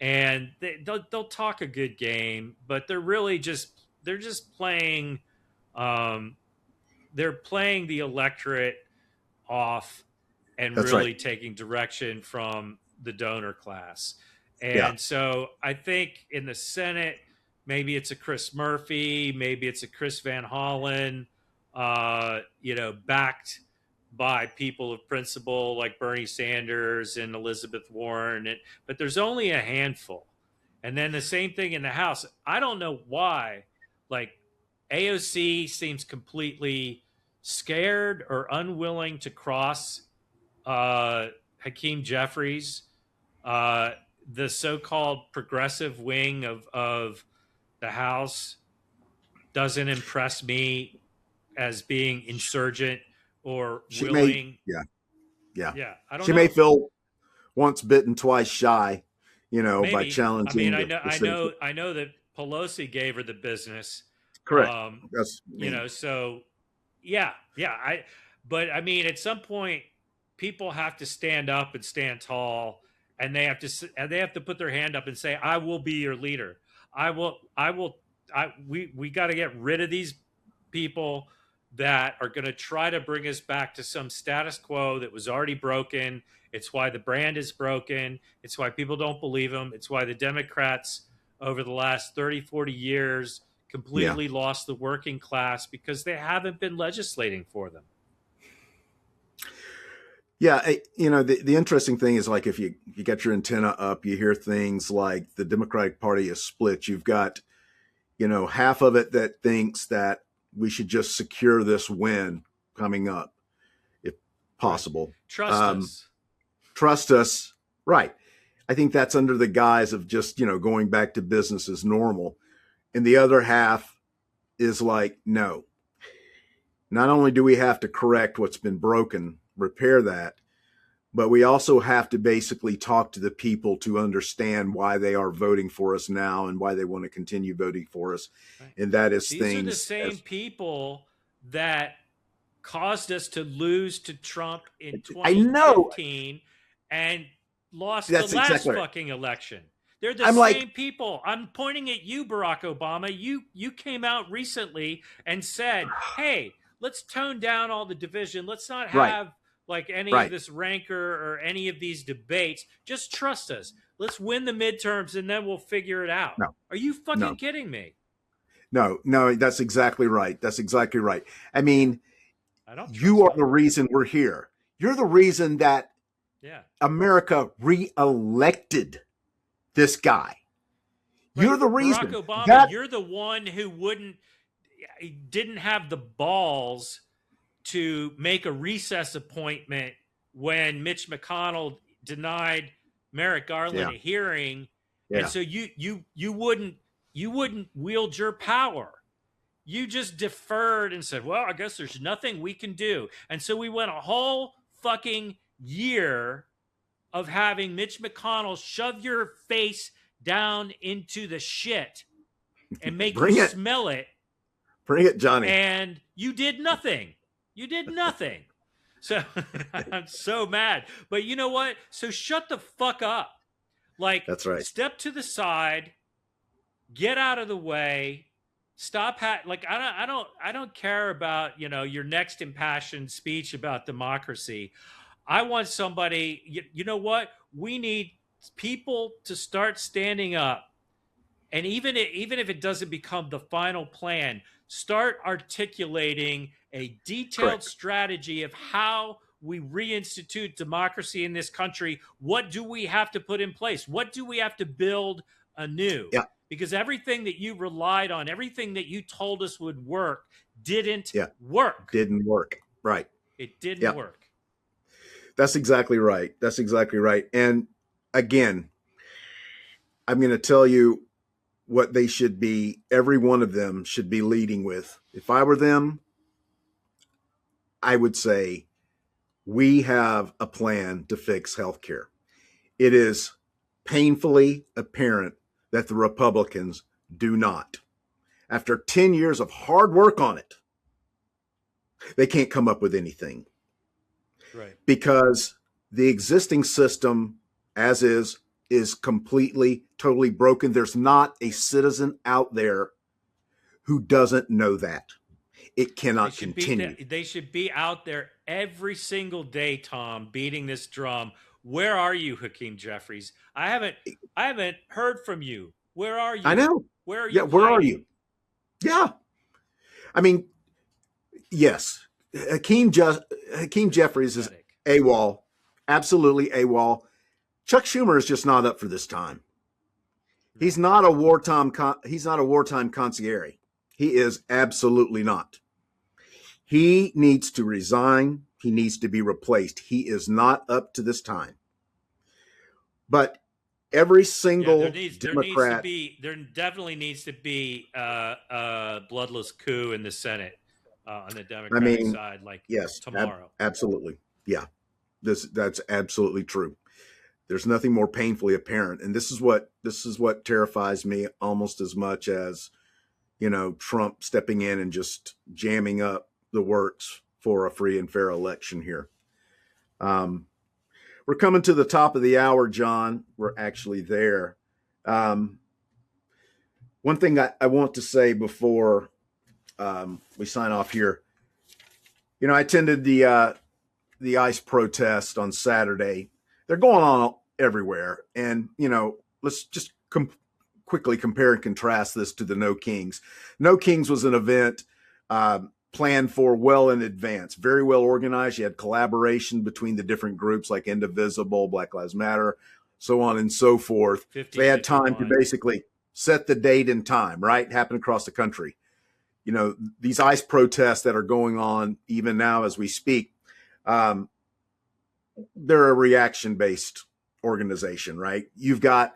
and they'll talk a good game, but they're just playing. Um, they're playing the electorate off and That's right. really taking direction from the donor class. Yeah. And so I think in the Senate, maybe it's a Chris Murphy, maybe it's a Chris Van Hollen, backed by people of principle like Bernie Sanders and Elizabeth Warren. But there's only a handful. And then the same thing in the House. I don't know why, like, AOC seems completely scared or unwilling to cross Hakeem Jeffries, uh, the so-called progressive wing of the House doesn't impress me as being insurgent or She may, willing. yeah, yeah. Yeah, I don't She may know. feel once bitten, twice shy, by Maybe. I mean, challenging the system. I know that Pelosi gave her the business. Correct. That's, So yeah, yeah. But I mean, at some point, people have to stand up and stand tall, and they have to put their hand up and say, "I will be your leader. I will. I will. We got to get rid of these people that are going to try to bring us back to some status quo that was already broken. It's why the brand is broken. It's why people don't believe them. It's why the Democrats over the last 30, 40 years yeah. completely lost the working class because they haven't been legislating for them. Yeah, the interesting thing is, like, if you get your antenna up, you hear things like the Democratic Party is split. You've got, half of it that thinks that we should just secure this win coming up, if possible. Right. Trust us. Trust us. Right. I think that's under the guise of just, going back to business as normal. And the other half is like, no. Not only do we have to correct what's been broken, repair that, but we also have to basically talk to the people to understand why they are voting for us now and why they want to continue voting for us. Right. And that is These things. These are the same people that caused us to lose to Trump in 2015 and lost the last fucking election. They're the same people. I'm pointing at you, Barack Obama. You came out recently and said, hey, let's tone down all the division. Let's not have like any of this rancor or any of these debates. Just trust us. Let's win the midterms and then we'll figure it out. No. Are you fucking kidding me? No, that's exactly right. That's exactly right. I mean, you are the reason we're here. You're the reason that America re-elected this guy. Right. You're the reason. Barack Obama, you're the one who didn't have the balls to make a recess appointment when Mitch McConnell denied Merrick Garland a hearing. Yeah. And so you wouldn't wield your power. You just deferred and said, well, I guess there's nothing we can do. And so we went a whole fucking year of having Mitch McConnell shove your face down into the shit and make you smell it. Bring it, Johnny. And you did nothing. You did nothing. So I'm so mad. But you know what? So shut the fuck up. Like, that's right. Step to the side, get out of the way. Stop. I don't care about, your next impassioned speech about democracy. I want somebody, you know what? We need people to start standing up. And even if it doesn't become the final plan, start articulating a detailed strategy of how we reinstitute democracy in this country. What do we have to put in place? What do we have to build anew? Yeah. Because everything that you relied on, everything that you told us would work, didn't work. Didn't work. Right. It didn't work. That's exactly right. That's exactly right. And again, I'm going to tell you what they should be, every one of them should be leading with. If I were them, I would say we have a plan to fix healthcare. It is painfully apparent that the Republicans do not. After 10 years of hard work on it, they can't come up with anything. Right. Because the existing system, as is completely, totally broken. There's not a citizen out there who doesn't know that. It cannot continue. They should be out there every single day, Tom, beating this drum. Where are you, Hakeem Jeffries? I haven't heard from you. Where are I you? know. Where are Yeah, you where are hiding? you? Yeah. I mean, yes. Hakeem Jeffries is Pathetic. AWOL. Absolutely AWOL. Chuck Schumer is just not up for this time. No. He's not a wartime concierge. He is absolutely not. He needs to resign. He needs to be replaced. He is not up to this time. But every Yeah, single Democrat, there definitely needs to be a bloodless coup in the Senate on the I Democratic mean, side, like yes, tomorrow. absolutely. Yeah, that's absolutely true. There's nothing more painfully apparent, and this is what terrifies me almost as much as Trump stepping in and just jamming up the works for a free and fair election here. Um, we're coming to the top of the hour, John. We're actually there. Um, one thing I want to say before we sign off here, I attended the ICE protest on Saturday. They're going on everywhere, and let's just quickly compare and contrast this to the No Kings. No Kings was an event planned for well in advance, very well organized. You had collaboration between the different groups like Indivisible, Black Lives Matter, so on and so forth. So they had time to 5051. basically set the date and time, right? Happen across the country. These ICE protests that are going on even now as we speak, they're a reaction-based organization, right? You've got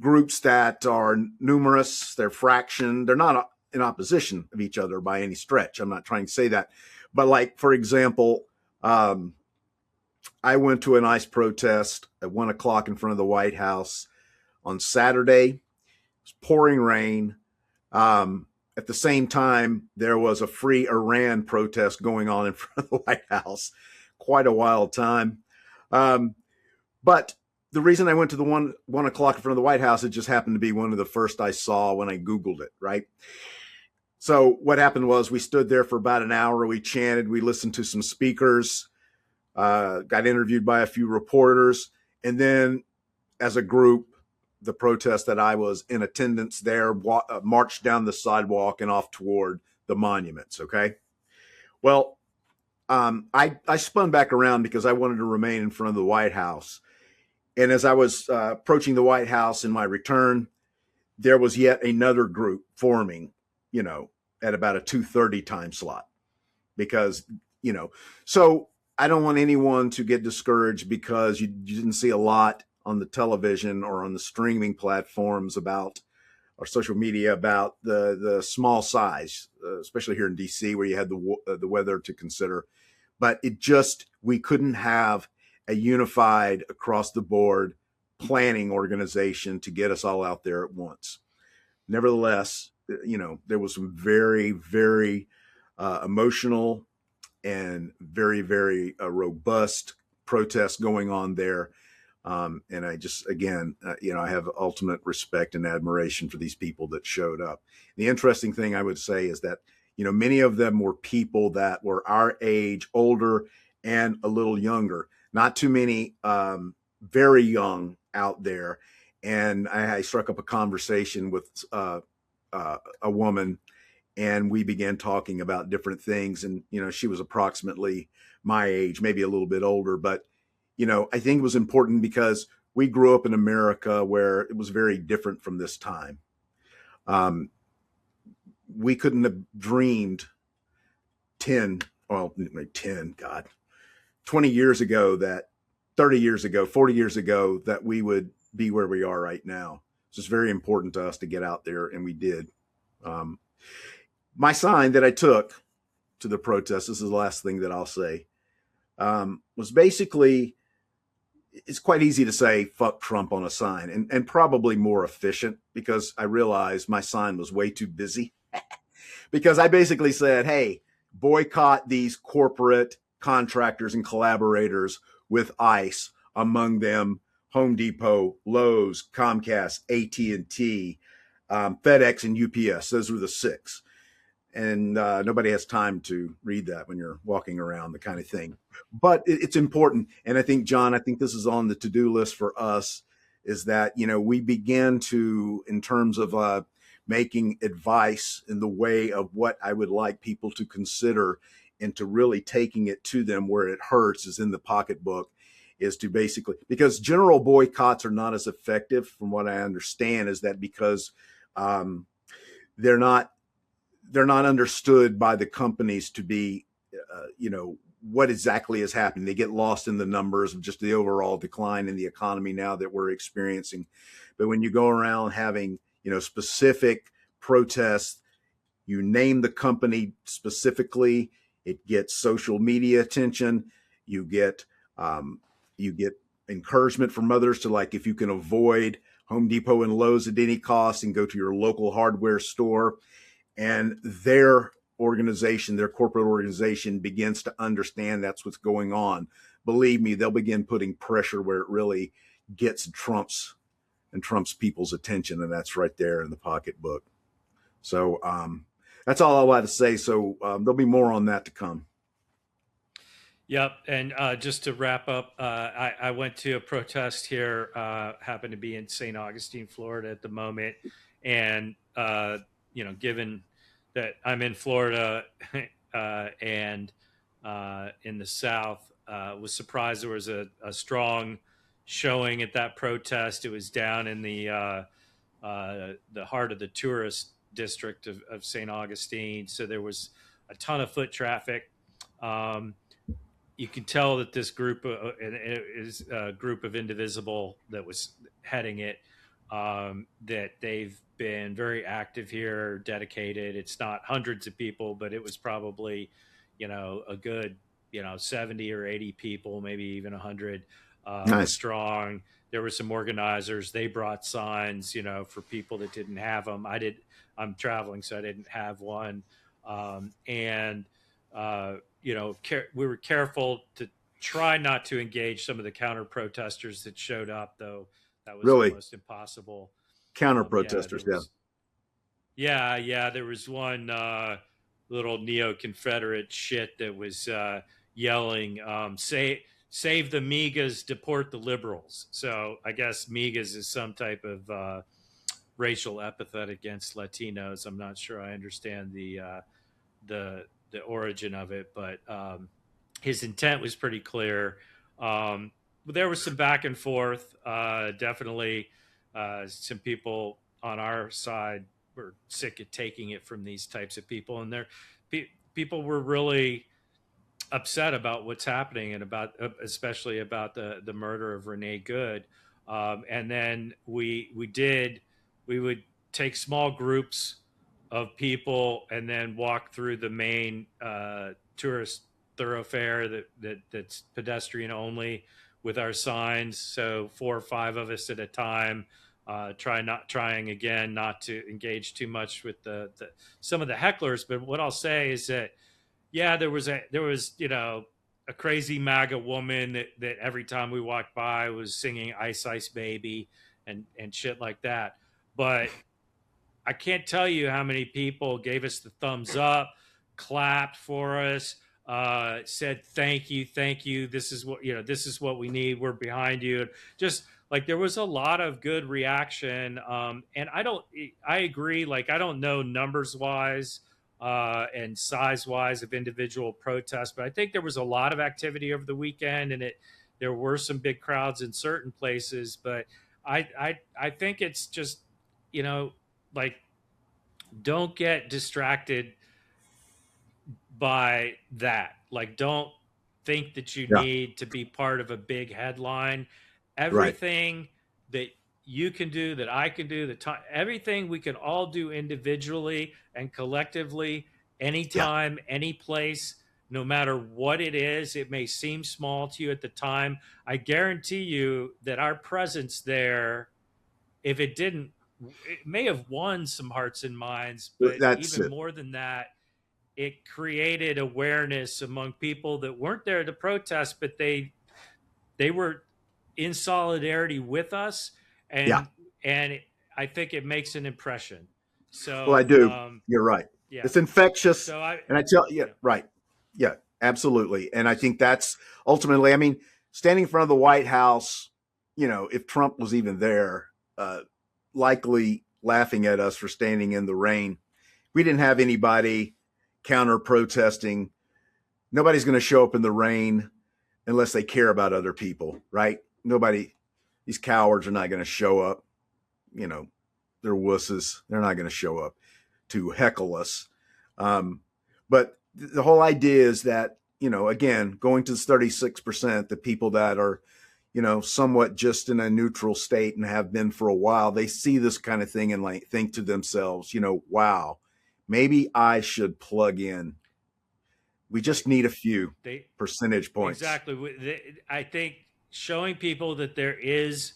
groups that are numerous, they're fractioned, they're not in opposition of each other by any stretch. I'm not trying to say that. But like, for example, I went to an ICE protest at 1:00 in front of the White House on Saturday. It was pouring rain. At the same time, there was a free Iran protest going on in front of the White House. Quite a wild time. But the reason I went to the 1:00 in front of the White House, it just happened to be one of the first I saw when I Googled it, right? So what happened was we stood there for about an hour. We chanted, we listened to some speakers, got interviewed by a few reporters. And then as a group, the protest that I was in attendance there marched down the sidewalk and off toward the monuments, okay? Well, I spun back around because I wanted to remain in front of the White House. And as I was approaching the White House in my return, there was yet another group forming, at about a 2:30 time slot. Because, so I don't want anyone to get discouraged because you didn't see a lot on the television or on the streaming platforms about, or social media about the small size, especially here in DC where you had the weather to consider. But we couldn't have a unified across the board planning organization to get us all out there at once. Nevertheless, there was some very, very emotional and very, very robust protests going on there. And I just, again, I have ultimate respect and admiration for these people that showed up. The interesting thing I would say is that, many of them were people that were our age, older, and a little younger. Not too many very young out there. And I struck up a conversation with a woman, and we began talking about different things. And, she was approximately my age, maybe a little bit older. But, I think it was important because we grew up in America where it was very different from this time. We couldn't have dreamed 10, 20 years ago, 30 years ago, 40 years ago, that we would be where we are right now. So it's very important to us to get out there, and we did. Um, my sign that I took to the protest, this is the last thing that I'll say, was basically, it's quite easy to say fuck Trump on a sign, and probably more efficient, because I realized my sign was way too busy. Because I basically said, hey, boycott these corporate contractors and collaborators with ICE, among them Home Depot, Lowe's, Comcast, AT&T, FedEx, and UPS. Those were the six. And nobody has time to read that when you're walking around, the kind of thing. But it's important. And I think, John, I think this is on the to-do list for us, is that, we begin to, in terms of making advice in the way of what I would like people to consider, and to really taking it to them where it hurts, is in the pocketbook, is to basically, because general boycotts are not as effective, from what I understand, is that because they're not understood by the companies to be, what exactly is happening. They get lost in the numbers of just the overall decline in the economy now that we're experiencing. But when you go around having, specific protests, you name the company specifically, it gets social media attention. You get encouragement from others to, like, if you can avoid Home Depot and Lowe's at any cost and go to your local hardware store, and their organization, their corporate organization, begins to understand that's what's going on, believe me, they'll begin putting pressure where it really gets Trump's people's attention, and that's right there in the pocketbook. So that's all I want to say. So there'll be more on that to come. Yep. And just to wrap up, I went to a protest here, happened to be in St. Augustine, Florida at the moment. And, given that I'm in Florida and in the South, was surprised there was a strong showing at that protest. It was down in the heart of the tourist district of St. Augustine. So there was a ton of foot traffic. You can tell that this group is a group of Indivisible that was heading it, that they've been very active here, dedicated. It's not hundreds of people, but it was probably, a good, 70 or 80 people, maybe even 100 Nice. strong. There were some organizers. They brought signs, for people that didn't have them. I'm traveling, so I didn't have one. And we were careful to try not to engage some of the counter protesters that showed up, though that was Really, almost impossible. counter Yeah, there protesters. Yeah. was. Yeah, there was one little neo-Confederate shit that was yelling, "Save the MIGAs, deport the liberals." So I guess MIGAs is some type of racial epithet against Latinos. I'm not sure I understand the origin of it, but his intent was pretty clear. But there was some back and forth. Definitely, some people on our side were sick of taking it from these types of people, and people were really upset about what's happening, and about especially about the murder of Renee Good. And then we would take small groups of people and then walk through the main tourist thoroughfare that's pedestrian only, with our signs. So 4 or 5 of us at a time, trying again not to engage too much with some of the hecklers. But what I'll say is that, yeah, there was a crazy MAGA woman that every time we walked by was singing Ice Ice Baby and shit like that. But I can't tell you how many people gave us the thumbs up, clapped for us, said thank you. This is what we need. We're behind you. Just like, there was a lot of good reaction, and I agree. Like, I don't know numbers wise and size wise of individual protests, but I think there was a lot of activity over the weekend, and there were some big crowds in certain places. But I think it's just, like, don't get distracted by that. Like, don't think that you Yeah. need to be part of a big headline. Right. Everything that you can do, that I can do, everything we can all do individually and collectively, Yeah. anytime, any place, no matter what it is. It may seem small to you at the time. I guarantee you that our presence there, if it didn't, it may have won some hearts and minds, but That's even it. more than that, it created awareness among people that weren't there to protest, but they were in solidarity with us, Yeah. and I think it makes an impression. Well, I So do. You're right. yeah, It's infectious. so I And I tell you, yeah right. Yeah, absolutely. And I think that's ultimately, I mean, standing in front of the White House, if Trump was even there, uh, likely laughing at us for standing in the rain. We didn't have anybody counter protesting. Nobody's going to show up in the rain unless they care about other people, right? Nobody, these cowards are not going to show up. You know, they're wusses. They're not going to show up to heckle us. Um, but the whole idea is that, again, going to the 36%, the people that are, somewhat just in a neutral state and have been for a while, they see this kind of thing and like think to themselves, wow, maybe I should plug in. We right, just need a few they percentage points. exactly. I think showing people that there is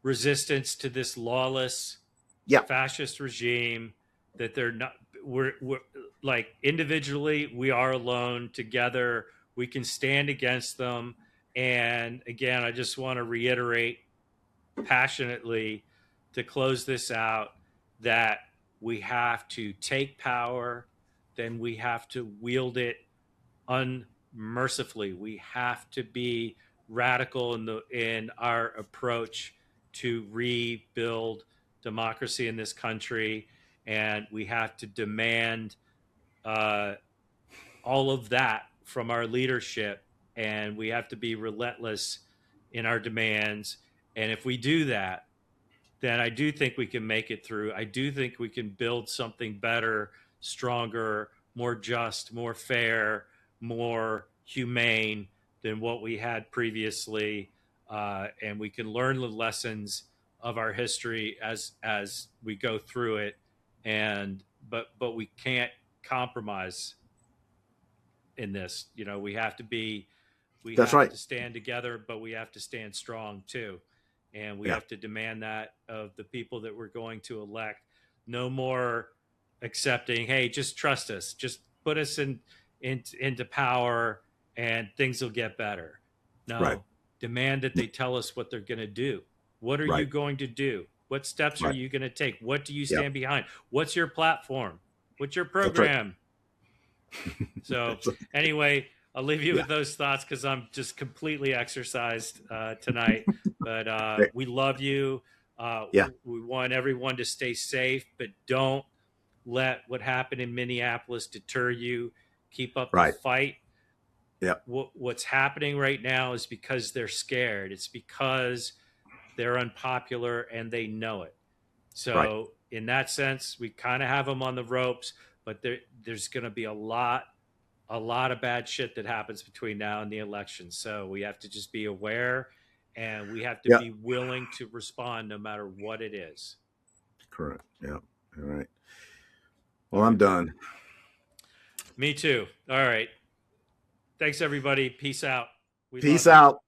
resistance to this lawless Yeah, fascist regime, that they're not, we're like, individually we are alone, together we can stand against them. And again, I just want to reiterate passionately, to close this out, that we have to take power, then we have to wield it unmercifully. We have to be radical in our approach to rebuild democracy in this country, and we have to demand uh, all of that from our leadership, and we have to be relentless in our demands. And if we do that, then I do think we can make it through. I do think we can build something better, stronger, more just, more fair, more humane than what we had previously, and we can learn the lessons of our history as we go through it. And but we can't compromise in this. We that's have right. to stand together, but we have to stand strong too. And we Yeah, have to demand that of the people that we're going to elect. No more accepting, hey, just trust us, just put us into power and things will get better. right, No, demand that they tell us what they're going to do. What are you right, going to do? What steps are right. you going to take? What do you Yeah, stand behind? What's your platform? What's your that's right. program? So That's right. anyway, I'll leave you Yeah, with those thoughts because I'm just completely exercised tonight. But right. we love you. Yeah, We want everyone to stay safe, but don't let what happened in Minneapolis deter you. Keep up the right. fight. Yeah, What's happening right now is because they're scared. It's because they're unpopular and they know it. right. So in that sense, we kind of have them on the ropes, but there's going to be a lot of bad shit that happens between now and the election. So we have to just be aware, and we have to Yeah, be willing to respond no matter what it is. correct. Yeah. All right. Well, All I'm right. done. Me too. All right. Thanks, everybody. Peace out. We love Peace you. out.